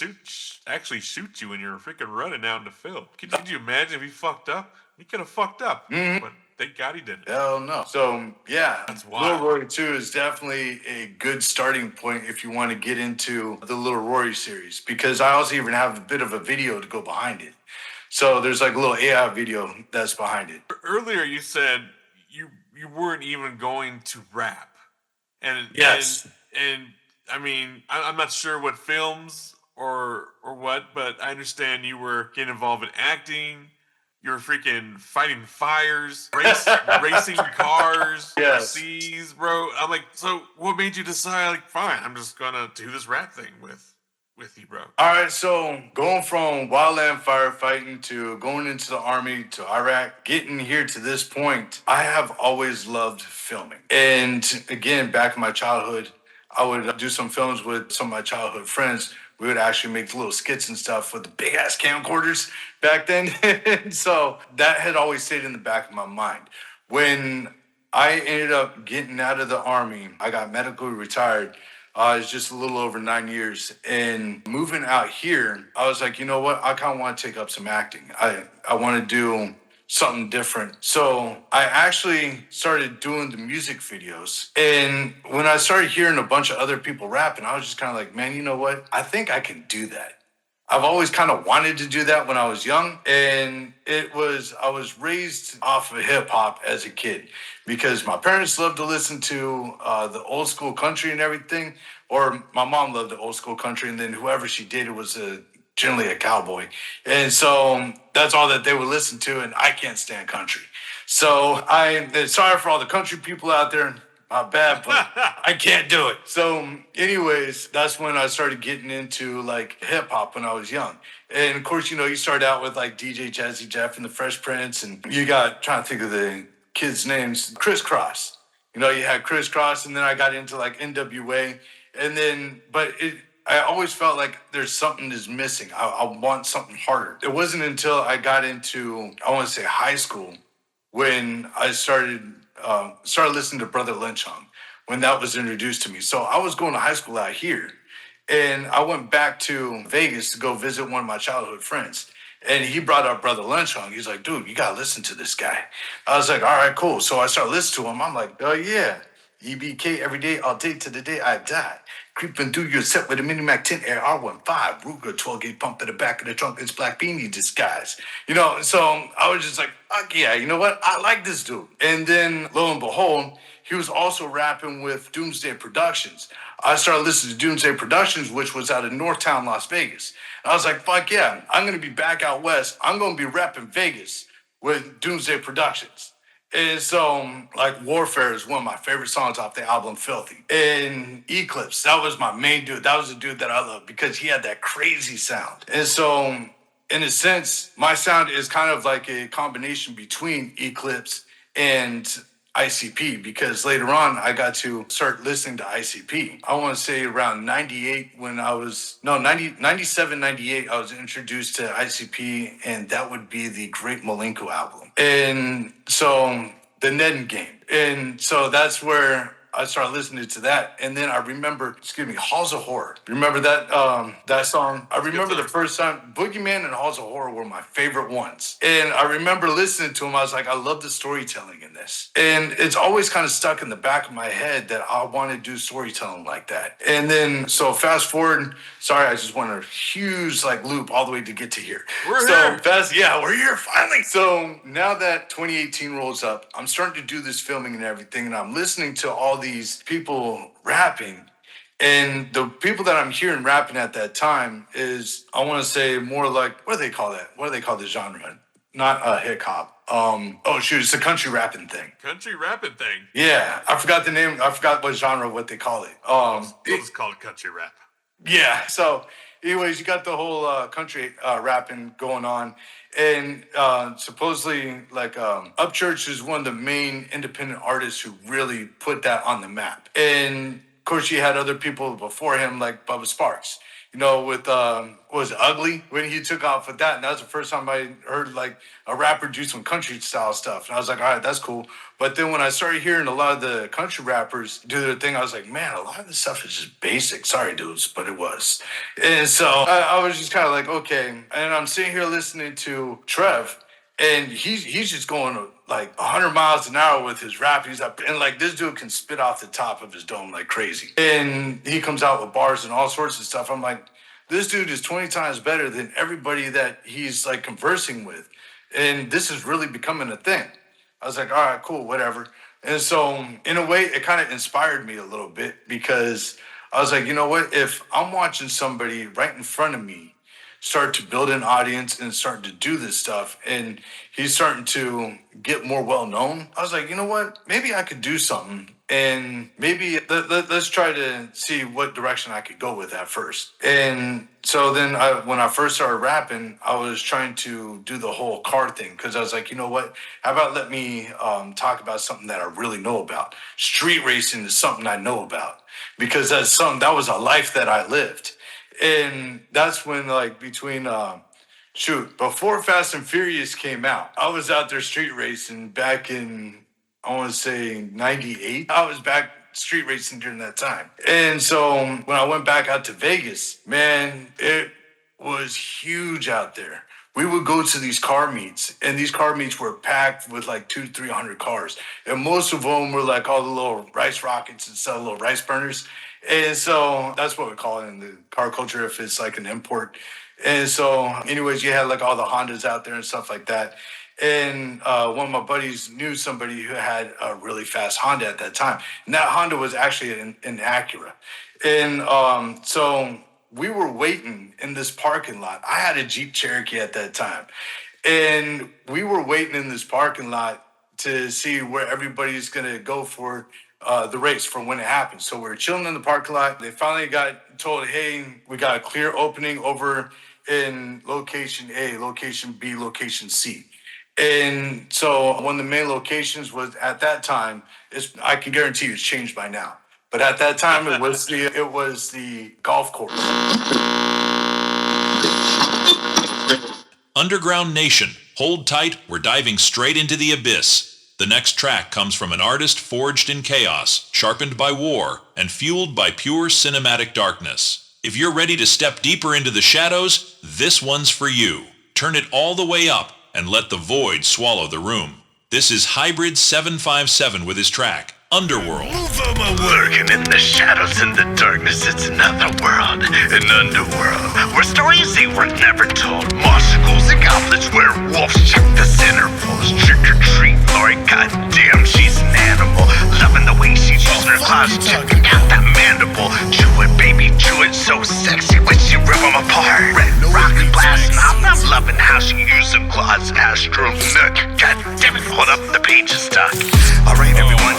actually shoot you when you were freaking running out in the field. Could you imagine if he fucked up? He could have fucked up. Mm-hmm. But thank God he didn't. Hell no. So, yeah, that's wild. Little Rory 2 is definitely a good starting point if you want to get into the Little Rory series, because I also even have a bit of a video to go behind it. So there's like a little AI video that's behind it. Earlier you said you weren't even going to rap. And yes. And I mean, I'm not sure what films or what, but I understand you were getting involved in acting. You were freaking fighting fires, racing cars, overseas, bro. I'm like, so what made you decide, fine, I'm just gonna do this rap thing with With you, bro. All right, so going from wildland firefighting to going into the army to Iraq, getting here to this point, I have always loved filming. And again, back in my childhood, I would do some films with some of my childhood friends. We would actually make little skits and stuff with the big ass camcorders back then. So that had always stayed in the back of my mind. When I ended up getting out of the army, I got medically retired. It's just a little over 9 years. And moving out here, I was like, you know what? I kind of want to take up some acting. I want to do something different. So I actually started doing the music videos. And when I started hearing a bunch of other people rapping, I was just kind of like, man, you know what? I think I can do that. I've always kind of wanted to do that when I was young. And I was raised off of hip hop as a kid because my parents loved to listen to the old school country and everything. Or my mom loved the old school country. And then whoever she dated was generally a cowboy. And so that's all that they would listen to. And I can't stand country. So sorry for all the country people out there. Not bad, but I can't do it. So, anyways, that's when I started getting into like hip hop when I was young. And of course, you know, you start out with like DJ Jazzy Jeff and the Fresh Prince, and you got trying to think of the kids' names, Crisscross. You know, you had Crisscross, and then I got into like NWA, and then I always felt like there's something is missing. I want something harder. It wasn't until I got into, I want to say, high school when I started listening to Brother Lynchung when that was introduced to me. So I was going to high school out here, and I went back to Vegas to go visit one of my childhood friends. And he brought up Brother Lynchung. He's like, dude, you gotta listen to this guy. I was like, all right, cool. So I started listening to him. I'm like, oh yeah. EBK every day, all day to the day I die. Creeping through your set with a Mini Mac 10 Air R15, Ruger 12 gauge pump in the back of the trunk. It's Black Beanie disguise. You know, so I was just like, fuck yeah, you know what? I like this dude. And then lo and behold, he was also rapping with Doomsday Productions. I started listening to Doomsday Productions, which was out of Northtown, Las Vegas. And I was like, fuck yeah, I'm gonna be back out west. I'm gonna be repping Vegas with Doomsday Productions. And so, like, Warfare is one of my favorite songs off the album Filthy. And Eclipse, that was my main dude. That was the dude that I loved because he had that crazy sound. And so, in a sense, my sound is kind of like a combination between Eclipse and ICP because later on I got to start listening to ICP. I want to say around 98 when I was, no, 90, 97, 98, I was introduced to ICP, and that would be the Great Malenko album. And so the Ned Game. And so that's where I started listening to that. And then I remember, Halls of Horror. Remember that song? I remember the first time, Boogeyman and Halls of Horror were my favorite ones. And I remember listening to them. I was like, I love the storytelling in this. And it's always kind of stuck in the back of my head that I want to do storytelling like that. And then, so fast forward, sorry, I just went a huge like loop all the way to get to here. We're here. We're here finally. So now that 2018 rolls up, I'm starting to do this filming and everything, and I'm listening to all these people rapping. And the people that I'm hearing rapping at that time is, I want to say more like, what do they call that? What do they call the genre? Not hip hop. It's a country rapping thing. Country rapping thing. Yeah, I forgot the name. I forgot what genre, what they call it. We'll just call it country rap. Yeah. So, anyways, you got the whole country rapping going on, and supposedly, like, Upchurch is one of the main independent artists who really put that on the map. And of course, you had other people before him, like Bubba Sparks. You know, with was it Ugly when he took off with that, and that was the first time I heard like a rapper do some country style stuff, and I was like, all right, that's cool. But then when I started hearing a lot of the country rappers do their thing, I was like, man, a lot of this stuff is just basic. Sorry, dudes, but it was. And so I was just kind of like, okay. And I'm sitting here listening to Trev, and he's just going like 100 miles an hour with his rap. He's up, and like this dude can spit off the top of his dome like crazy. And he comes out with bars and all sorts of stuff. I'm like, this dude is 20 times better than everybody that he's like conversing with. And this is really becoming a thing. I was like, all right, cool, whatever. And so in a way, it kind of inspired me a little bit because I was like, you know what? If I'm watching somebody right in front of me start to build an audience and start to do this stuff. And he's starting to get more well known. I was like, you know what? Maybe I could do something. And maybe let's try to see what direction I could go with that first. And so then when I first started rapping, I was trying to do the whole car thing because I was like, you know what? How about let me talk about something that I really know about? Street racing is something I know about because that was a life that I lived. And that's when like between before Fast and Furious came out, I was out there street racing back in, I want to say 98. I was back street racing during that time. And so when I went back out to Vegas, man, it was huge out there. We would go to these car meets, and these car meets were packed with like 200-300 cars. And most of them were like all the little rice rockets and stuff, little rice burners. And so that's what we call it in the car culture if it's like an import. And so, anyways, you had like all the Hondas out there and stuff like that. And one of my buddies knew somebody who had a really fast Honda at that time. And that Honda was actually an Acura. And so we were waiting in this parking lot. I had a Jeep Cherokee at that time. And we were waiting in this parking lot to see where everybody's going to go for the race for when it happens. So we were chilling in the parking lot. They finally got told, hey, we got a clear opening over in location A, location B, location C. And so one of the main locations was at that time, I can guarantee you it's changed by now. But at that time, it was the golf course. Underground Nation, hold tight, we're diving straight into the abyss. The next track comes from an artist forged in chaos, sharpened by war, and fueled by pure cinematic darkness. If you're ready to step deeper into the shadows, this one's for you. Turn it all the way up and let the void swallow the room. This is Hybred 757 with his track, Underworld. Move on my work, and in the shadows and the darkness, it's another world, an underworld, where stories they were never told. Marsupials and goblins, werewolves, check the centerfolds. Trick or treat, Lori, goddamn, she's an animal. Loving the way she's using her claws, checking out that mandible. Chew it, baby, chew it, so sexy when she rip them apart. Red rocket blast, and I'm not loving how she uses her claws. Astral nook, god damn it, hold up, the page is stuck. Alright, everyone.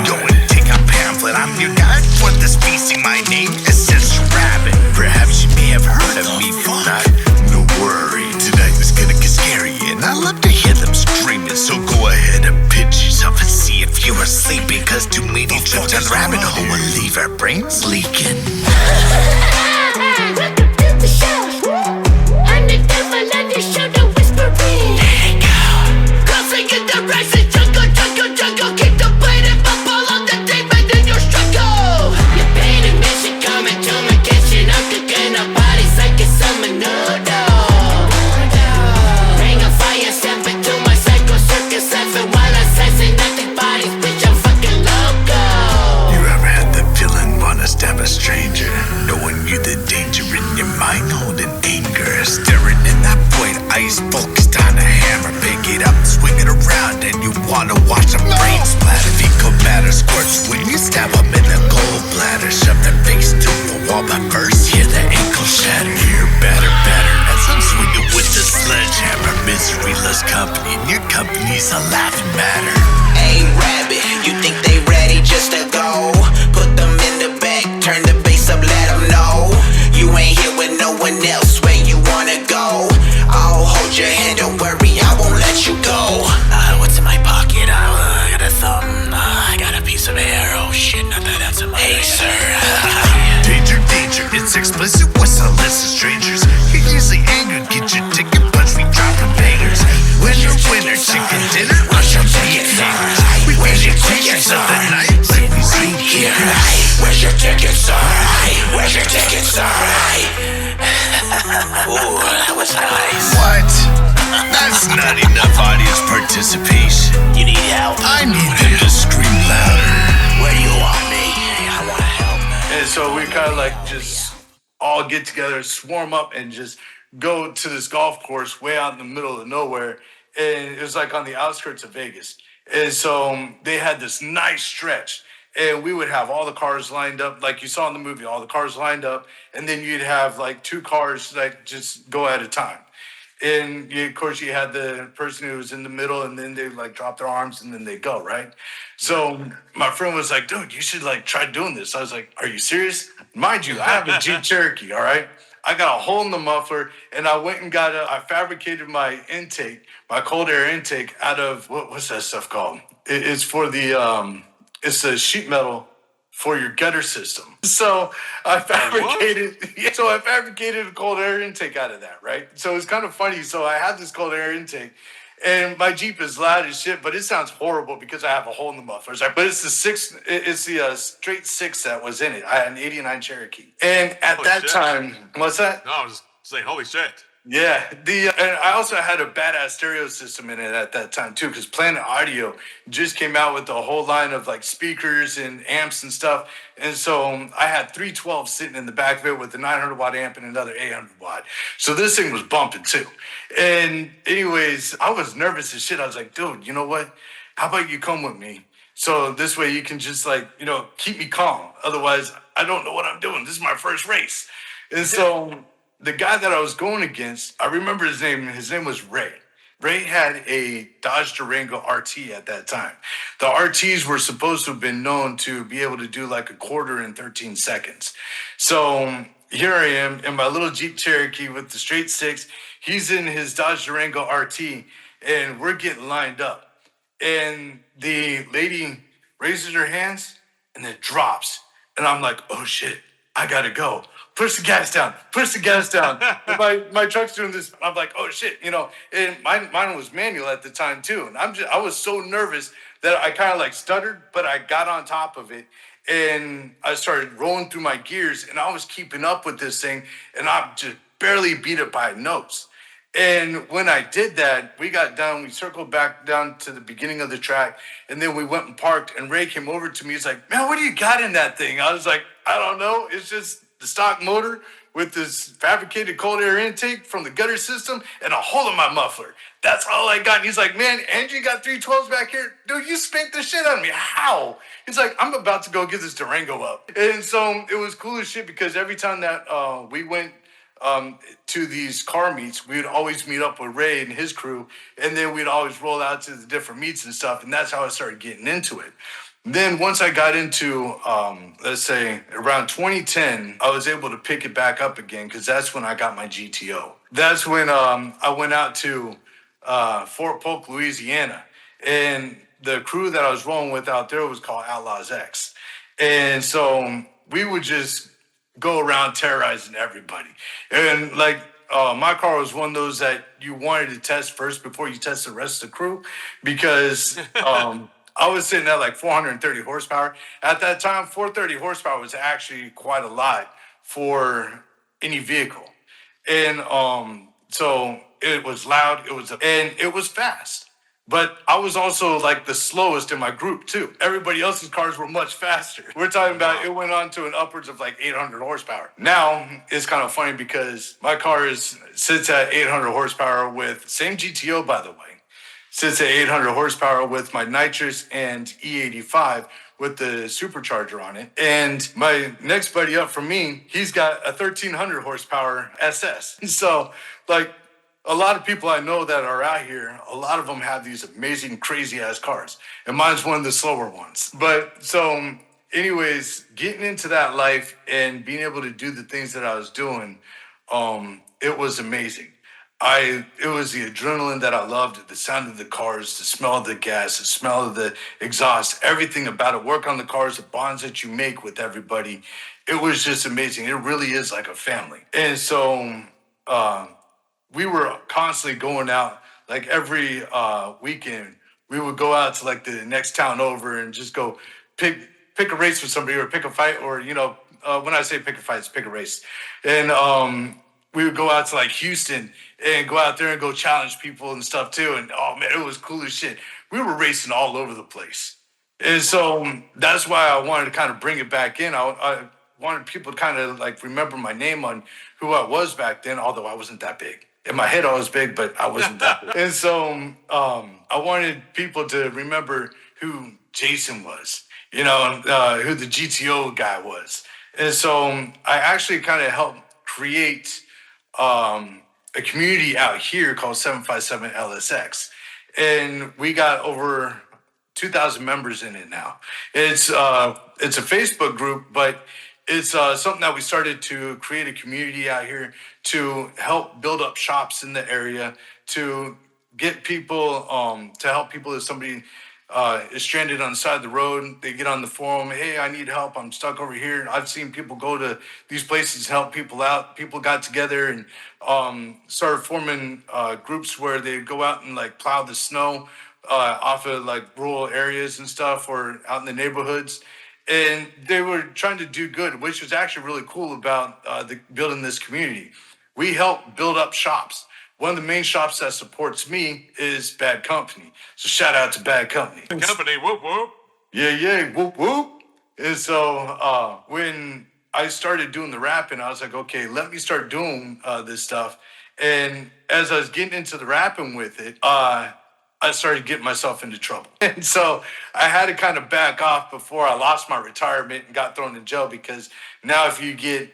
Go and take a pamphlet. I'm your guide for this feasting. My name is Sister Rabbit. Perhaps you may have heard of me. Not no worry. Tonight is gonna get scary, and I love to hear them screaming. So go ahead and pinch yourself and see if you are sleeping. Cause too many trips down the rabbit hole will leave our brains leaking. Welcome to the show. I'm the devil on the show, the whispering. There you go. Crossing in the rising jungle, jungle, jungle. Keep the blade and bubble on the demon in your struggle. Your pain and mission coming to my kitchen. I'm cooking up bodies like it's some menudo. Ring of fire, step into my psycho circus. Laughing while I slicing nothing bodies. Bitch, I'm fucking loco. You ever had the feeling wanna stab a stranger, knowing you the danger in your mind, holding anger, staring in that void, eyes focused on a hammer, pick it up, swing it around, and you wanna watch a brain splatter, fecal matter squirts when you stab them in the gallbladder, shove their face to the wall, but first hear the ankle shatter, hear better, as I'm swinging with the sledgehammer, miseryless company, and your company's a laughing matter. Hey rabbit, you think they ready just to go? Put them in the back, turn the bass up, let them know you ain't here with no one else. Where you wanna go? I'll hold your hand, don't worry, I won't let you go. What's in my pocket? I got a thumb, I got a piece of hair. Oh shit, not that that's in my Hey sir. Danger, danger, it's explicit, what's a list of strangers? You're easily angered, get your ticket, punch me dropping bangers. Winner, winner, chicken dinner, rush up to get neighbors. We raise your tickets of the night, like we right here. Where's your ticket, sir? Where's your ticket, sir? Ooh, that was nice. What? That's not enough audience participation. You need help? I need them to scream louder. Where do you want me? I wanna help. And so we kind of like just all get together, swarm up, and just go to this golf course way out in the middle of nowhere. And it was like on the outskirts of Vegas. And so they had this nice stretch. And we would have all the cars lined up, like you saw in the movie, all the cars lined up. And then you'd have like 2 cars that just go at a time. And of course, you had the person who was in the middle, and then they like drop their arms and then they go, right? So my friend was like, dude, you should like try doing this. I was like, are you serious? Mind you, I have a Jeep Cherokee, all right? I got a hole in the muffler, and I went and I fabricated my intake, my cold air intake out of, what's that stuff called? It's for it's the sheet metal for your gutter system. So I fabricated a cold air intake out of that, right? So it's kind of funny. So I had this cold air intake, and my Jeep is loud as shit, but it sounds horrible because I have a hole in the muffler. But it's the straight 6 that was in it. I had an '89 Cherokee, and at that time, what's that? No, I was just saying, holy shit. Yeah, and I also had a badass stereo system in it at that time too, because Planet Audio just came out with a whole line of like speakers and amps and stuff, and so I had 312 sitting in the back of it with a 900 watt amp and another 800 watt. So this thing was bumping too. And anyways, I was nervous as shit. I was like, dude, you know what? How about you come with me? So this way you can just like, keep me calm. Otherwise, I don't know what I'm doing. This is my first race, and so. The guy that I was going against, I remember his name. His name was Ray. Ray had a Dodge Durango RT at that time. The RTs were supposed to have been known to be able to do like a quarter in 13 seconds. So here I am in my little Jeep Cherokee with the straight 6. He's in his Dodge Durango RT, and we're getting lined up. And the lady raises her hands and then drops. And I'm like, oh shit, I gotta go. Push the gas down. My truck's doing this. I'm like, oh shit, and mine was manual at the time too. And I was so nervous that I kind of like stuttered, but I got on top of it and I started rolling through my gears, and I was keeping up with this thing, and I just barely beat it by a nose. And when I did that, we got done. We circled back down to the beginning of the track, and then we went and parked. And Ray came over to me. He's like, "Man, what do you got in that thing?" I was like, "I don't know. It's just the stock motor with this fabricated cold air intake from the gutter system and a hole in my muffler. That's all I got." And he's like, "Man, Andrew got 312s back here. Dude, you spanked the shit out of me. How?" He's like, "I'm about to go get this Durango up." And so it was cool as shit because every time that we went to these car meets, we would always meet up with Ray and his crew, and then we'd always roll out to the different meets and stuff, and that's how I started getting into it. Then once I got into, let's say, around 2010, I was able to pick it back up again because that's when I got my GTO. That's when I went out to Fort Polk, Louisiana, and the crew that I was rolling with out there was called Outlaws X. And so we would just go around terrorizing everybody. And like my car was one of those that you wanted to test first before you test the rest of the crew, because I was sitting at like 430 horsepower. At that time, 430 horsepower was actually quite a lot for any vehicle. And so it was loud, and it was fast. But I was also like the slowest in my group too. Everybody else's cars were much faster. We're talking about it went on to an upwards of like 800 horsepower. Now it's kind of funny because my car sits at 800 horsepower with same GTO, by the way. Sits at 800 horsepower with my nitrous and E85 with the supercharger on it. And my next buddy up from me, he's got a 1300 horsepower SS. So like, a lot of people I know that are out here, a lot of them have these amazing, crazy ass cars. And mine's one of the slower ones. But so anyways, getting into that life and being able to do the things that I was doing, it was amazing. It was the adrenaline that I loved, the sound of the cars, the smell of the gas, the smell of the exhaust, everything about it. Work on the cars, the bonds that you make with everybody. It was just amazing. It really is like a family. And so, we were constantly going out, like every weekend. We would go out to like the next town over and just go pick a race with somebody or pick a fight, or when I say pick a fight, it's pick a race. And we would go out to like Houston and go out there and go challenge people and stuff too. And oh man, it was cool as shit. We were racing all over the place. And so that's why I wanted to kind of bring it back in. I wanted people to kind of like remember my name on who I was back then, although I wasn't that big. In my head, I was big, but I wasn't that big. And so I wanted people to remember who Jason was. who the GTO guy was. And so I actually kind of helped create a community out here called 757 LSX. And we got over 2,000 members in it now. It's a Facebook group, but it's something that we started to create a community out here to help build up shops in the area, to get people, to help people if somebody is stranded on the side of the road. They get on the forum, hey, I need help. I'm stuck over here. And I've seen people go to these places to help people out. People got together and started forming groups where they go out and like plow the snow off of like rural areas and stuff or out in the neighborhoods. And they were trying to do good, which was actually really cool about building this community. We help build up shops. One of the main shops that supports me is Bad Company. So shout out to Bad Company. Company, whoop whoop. Yeah, whoop whoop. And so when I started doing the rapping, I was like, okay, let me start doing this stuff. And as I was getting into the rapping with it, I started getting myself into trouble. And so I had to kind of back off before I lost my retirement and got thrown in jail, because now if you get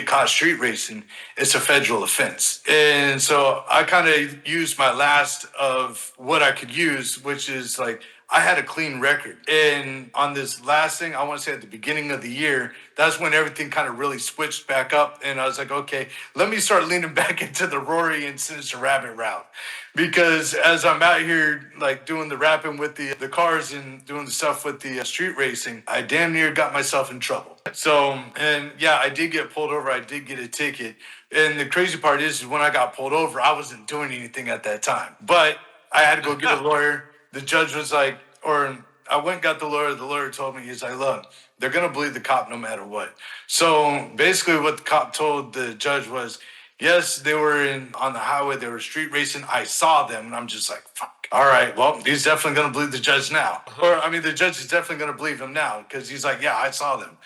caught street racing, it's a federal offense. And so I kind of used my last of what I could use, which is like, I had a clean record. And on this last thing, I want to say at the beginning of the year, that's when everything kind of really switched back up. And I was like, okay, let me start leaning back into the Rory and Sinister Rabbit route. Because as I'm out here, like doing the rapping with the cars and doing the stuff with the street racing, I damn near got myself in trouble. So, and yeah, I did get pulled over. I did get a ticket. And the crazy part is when I got pulled over, I wasn't doing anything at that time. But I had to go get a lawyer. The judge was like, or I went and got the lawyer. The lawyer told me, he's like, look, they're going to believe the cop no matter what. So basically what the cop told the judge was, yes, they were on the highway. They were street racing. I saw them. And I'm just like, fuck. All right, well, he's definitely going to believe the judge now. Or, I mean, the judge is definitely going to believe him now, because he's like, yeah, I saw them.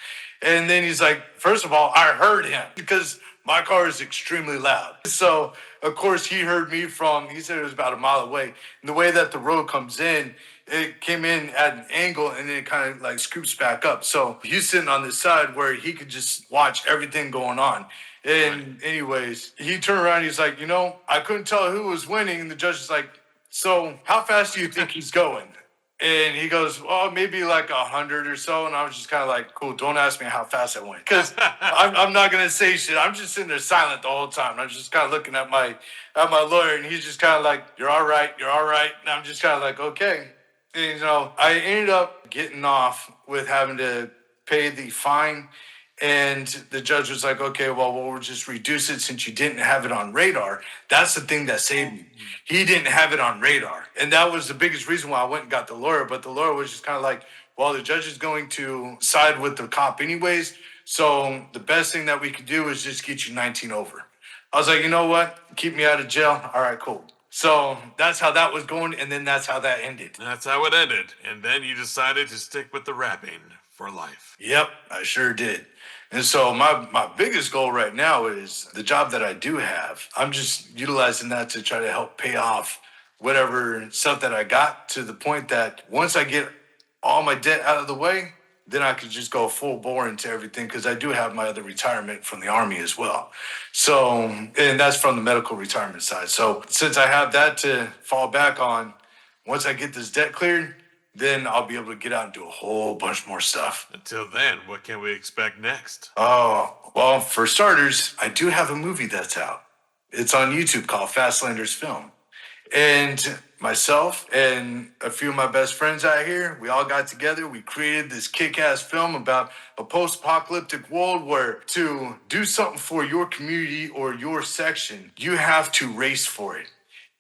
And then he's like, first of all, I heard him because my car is extremely loud. So, of course, he heard me he said it was about a mile away. And the way that the road comes in, it came in at an angle and then it kind of like scoops back up. So he's sitting on this side where he could just watch everything going on. And anyways, he turned around, he's like, I couldn't tell who was winning. And the judge is like, so how fast do you think he's going? And he goes, well, maybe like 100 or so. And I was just kind of like, cool, don't ask me how fast I went. Because I'm not going to say shit. I'm just sitting there silent the whole time. I'm just kind of looking at my lawyer. And he's just kind of like, you're all right. You're all right. And I'm just kind of like, okay. And, I ended up getting off with having to pay the fine. And the judge was like, okay, well, we'll just reduce it since you didn't have it on radar. That's the thing that saved me. He didn't have it on radar. And that was the biggest reason why I went and got the lawyer. But the lawyer was just kind of like, well, the judge is going to side with the cop anyways. So the best thing that we could do is just get you 19 over. I was like, you know what? Keep me out of jail. All right, cool. So that's how that was going. And then that's how that ended. That's how it ended. And then you decided to stick with the rapping for life. Yep, I sure did. And so my biggest goal right now is the job that I do have. I'm just utilizing that to try to help pay off whatever stuff that I got, to the point that once I get all my debt out of the way, then I could just go full bore into everything, because I do have my other retirement from the Army as well. So, and that's from the medical retirement side. So since I have that to fall back on, once I get this debt cleared, then I'll be able to get out and do a whole bunch more stuff. Until then, what can we expect next? Oh, well, for starters, I do have a movie that's out. It's on YouTube called Fastlanders Film. And myself and a few of my best friends out here, we all got together. We created this kick-ass film about a post-apocalyptic world where to do something for your community or your section, you have to race for it.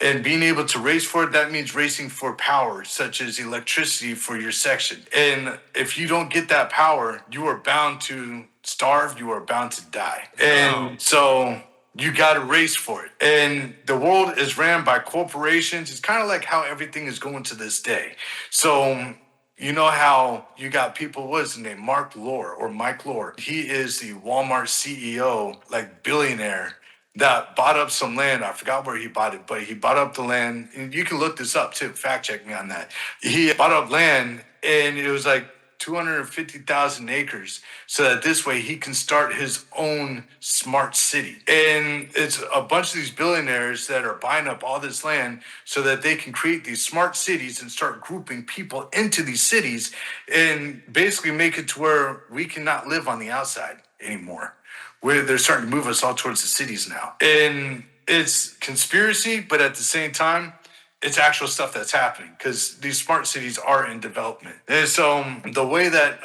And being able to race for it, that means racing for power, such as electricity for your section. And if you don't get that power, you are bound to starve, you are bound to die. And so you got to race for it. And the world is ran by corporations. It's kind of like how everything is going to this day. So you know how you got people, what is his name? Mike Lore. He is the Walmart CEO, like billionaire. that bought up some land. I forgot where he bought it, but he bought up the land. And you can look this up too. Fact check me on that. He bought up land, and it was like 250,000 acres, so that this way he can start his own smart city. And it's a bunch of these billionaires that are buying up all this land so that they can create these smart cities and start grouping people into these cities and basically make it to where we cannot live on the outside anymore. Where they're starting to move us all towards the cities now. And it's conspiracy, but at the same time, it's actual stuff that's happening because these smart cities are in development. And so the way that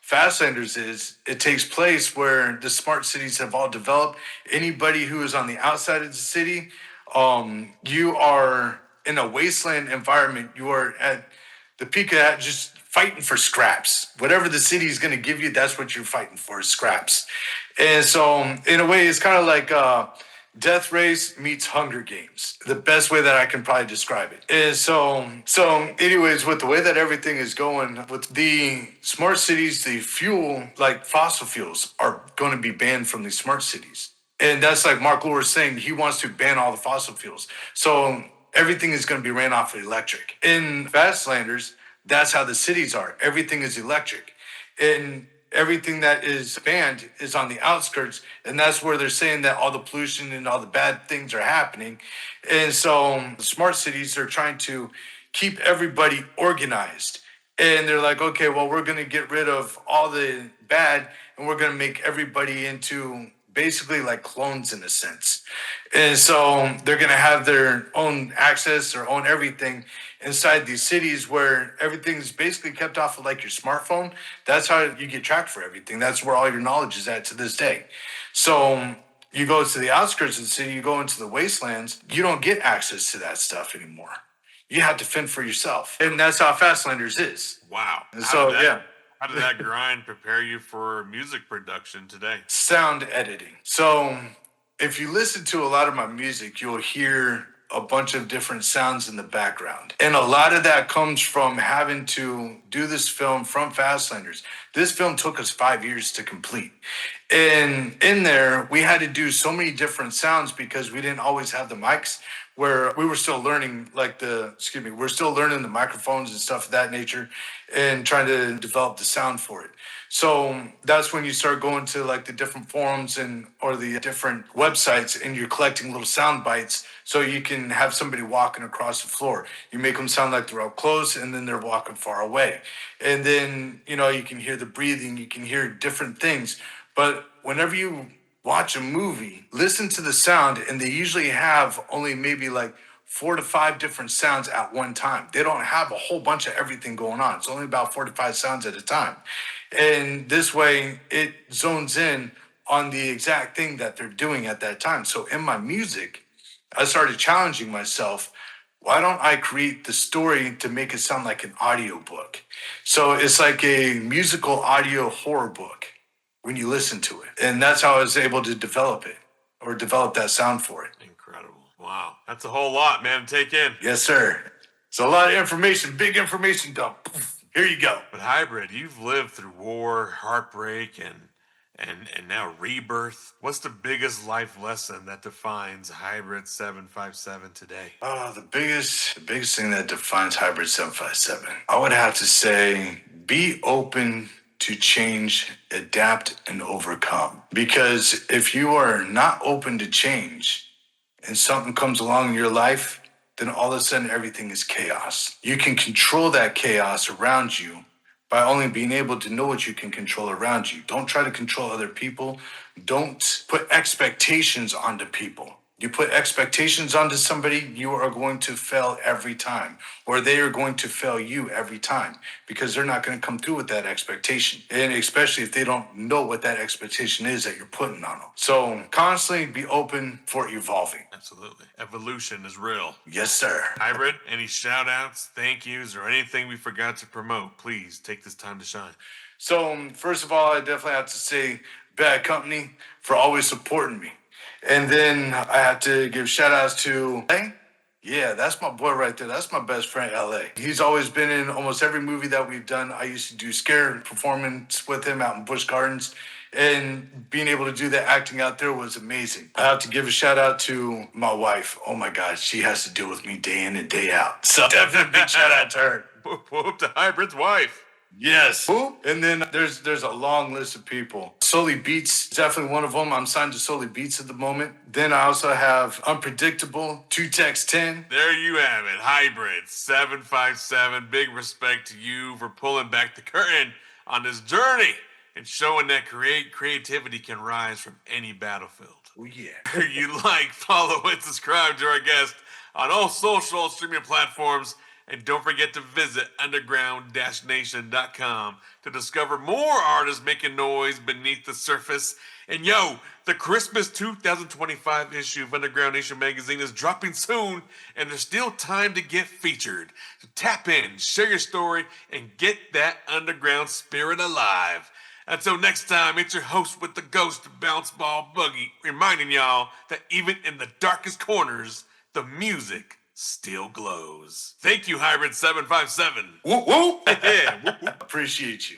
Fastlanders is, it takes place where the smart cities have all developed. Anybody who is on the outside of the city, you are in a wasteland environment. You are at the peak of that, just fighting for scraps. Whatever the city is going to give you, that's what you're fighting for, is scraps. And so, in a way, it's kind of like Death Race meets Hunger Games. The best way that I can probably describe it. And anyways, with the way that everything is going, with the smart cities, the fuel, like fossil fuels, are going to be banned from these smart cities. And that's like Mark Lure saying he wants to ban all the fossil fuels. So everything is going to be ran off of electric. In Fastlanders, that's how the cities are. Everything is electric. And everything that is banned is on the outskirts. And that's where they're saying that all the pollution and all the bad things are happening. And so the smart cities are trying to keep everybody organized. And they're like, okay, well, we're going to get rid of all the bad and we're going to make everybody into basically like clones in a sense. And so they're going to have their own access, their own everything inside these cities where everything's basically kept off of like your smartphone. That's how you get tracked for everything. That's where all your knowledge is at to this day. So you go to the outskirts of the city, you go into the wastelands, you don't get access to that stuff anymore. You have to fend for yourself. And that's how Fastlanders is. Wow. And so, yeah. How did that grind prepare you for music production today? Sound editing. So if you listen to a lot of my music, you'll hear a bunch of different sounds in the background. And a lot of that comes from having to do this film from Fastlanders. This film took us 5 years to complete. And in there, we had to do so many different sounds because we didn't always have the mics, where we were still learning we're still learning the microphones and stuff of that nature and trying to develop the sound for it. So that's when you start going to like the different forums or the different websites and you're collecting little sound bites so you can have somebody walking across the floor. You make them sound like they're up close and then they're walking far away. And then, you can hear the breathing, you can hear different things. But whenever you watch a movie, listen to the sound, and they usually have only maybe like 4 to 5 different sounds at one time. They don't have a whole bunch of everything going on. It's only about 4 to 5 sounds at a time. And this way it zones in on the exact thing that they're doing at that time. So in my music, I started challenging myself. Why don't I create the story to make it sound like an audiobook? So it's like a musical audio horror book when you listen to it. And that's how I was able to develop that sound for it. Incredible. Wow. That's a whole lot, man, to take in. Yes, sir. It's a lot of information, big information dump. Here you go. But Hybrid, you've lived through war, heartbreak, and now rebirth. What's the biggest life lesson that defines Hybrid 757 today? The biggest thing that defines Hybrid 757, I would have to say, be open to change, adapt, and overcome. Because if you are not open to change and something comes along in your life, then all of a sudden everything is chaos. You can control that chaos around you by only being able to know what you can control around you. Don't try to control other people. Don't put expectations onto people. You put expectations onto somebody, you are going to fail every time, or they are going to fail you every time because they're not going to come through with that expectation. And especially if they don't know what that expectation is that you're putting on them. So constantly be open for evolving. Absolutely. Evolution is real. Yes, sir. Hybrid, any shout outs, thank yous, or anything we forgot to promote, please take this time to shine. So first of all, I definitely have to say Bad Company for always supporting me. And then I have to give shout outs to LA. Yeah, that's my boy right there. That's my best friend, LA. He's always been in almost every movie that we've done. I used to do scare performance with him out in Busch Gardens. and being able to do that acting out there was amazing. I have to give a shout out to my wife. Oh my God, she has to deal with me day in and day out. So definitely big shout out to her. Whoop to Hybrid's wife. Yes. And then there's a long list of people. Sully Beats, definitely one of them. I'm signed to Sully Beats at the moment. Then I also have Unpredictable, 2Tex10. There you have it, Hybrid 757. Big respect to you for pulling back the curtain on this journey and showing that creativity can rise from any battlefield. Oh yeah. You like, follow, and subscribe to our guest on all social streaming platforms. And don't forget to visit underground-nation.com to discover more artists making noise beneath the surface. And yo, the Christmas 2025 issue of Underground Nation magazine is dropping soon, and there's still time to get featured. So tap in, share your story, and get that underground spirit alive. Until next time, it's your host with the ghost, Bounce Ball Boogie, reminding y'all that even in the darkest corners, the music still glows. Thank you, Hybrid 757. Woo woo. Yeah, whoop, whoop. Appreciate you.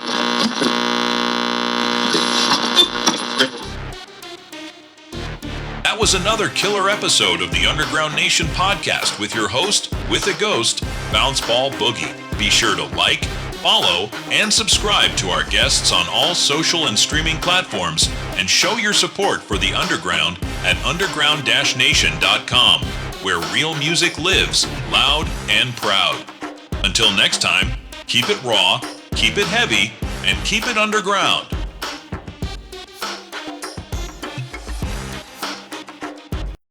That was another killer episode of the Underground Nation podcast with your host, with a ghost, Bounce Ball Boogie. Be sure to like, follow, and subscribe to our guests on all social and streaming platforms, and show your support for the Underground at underground-nation.com, where real music lives, loud and proud. Until next time, keep it raw, keep it heavy, and keep it underground.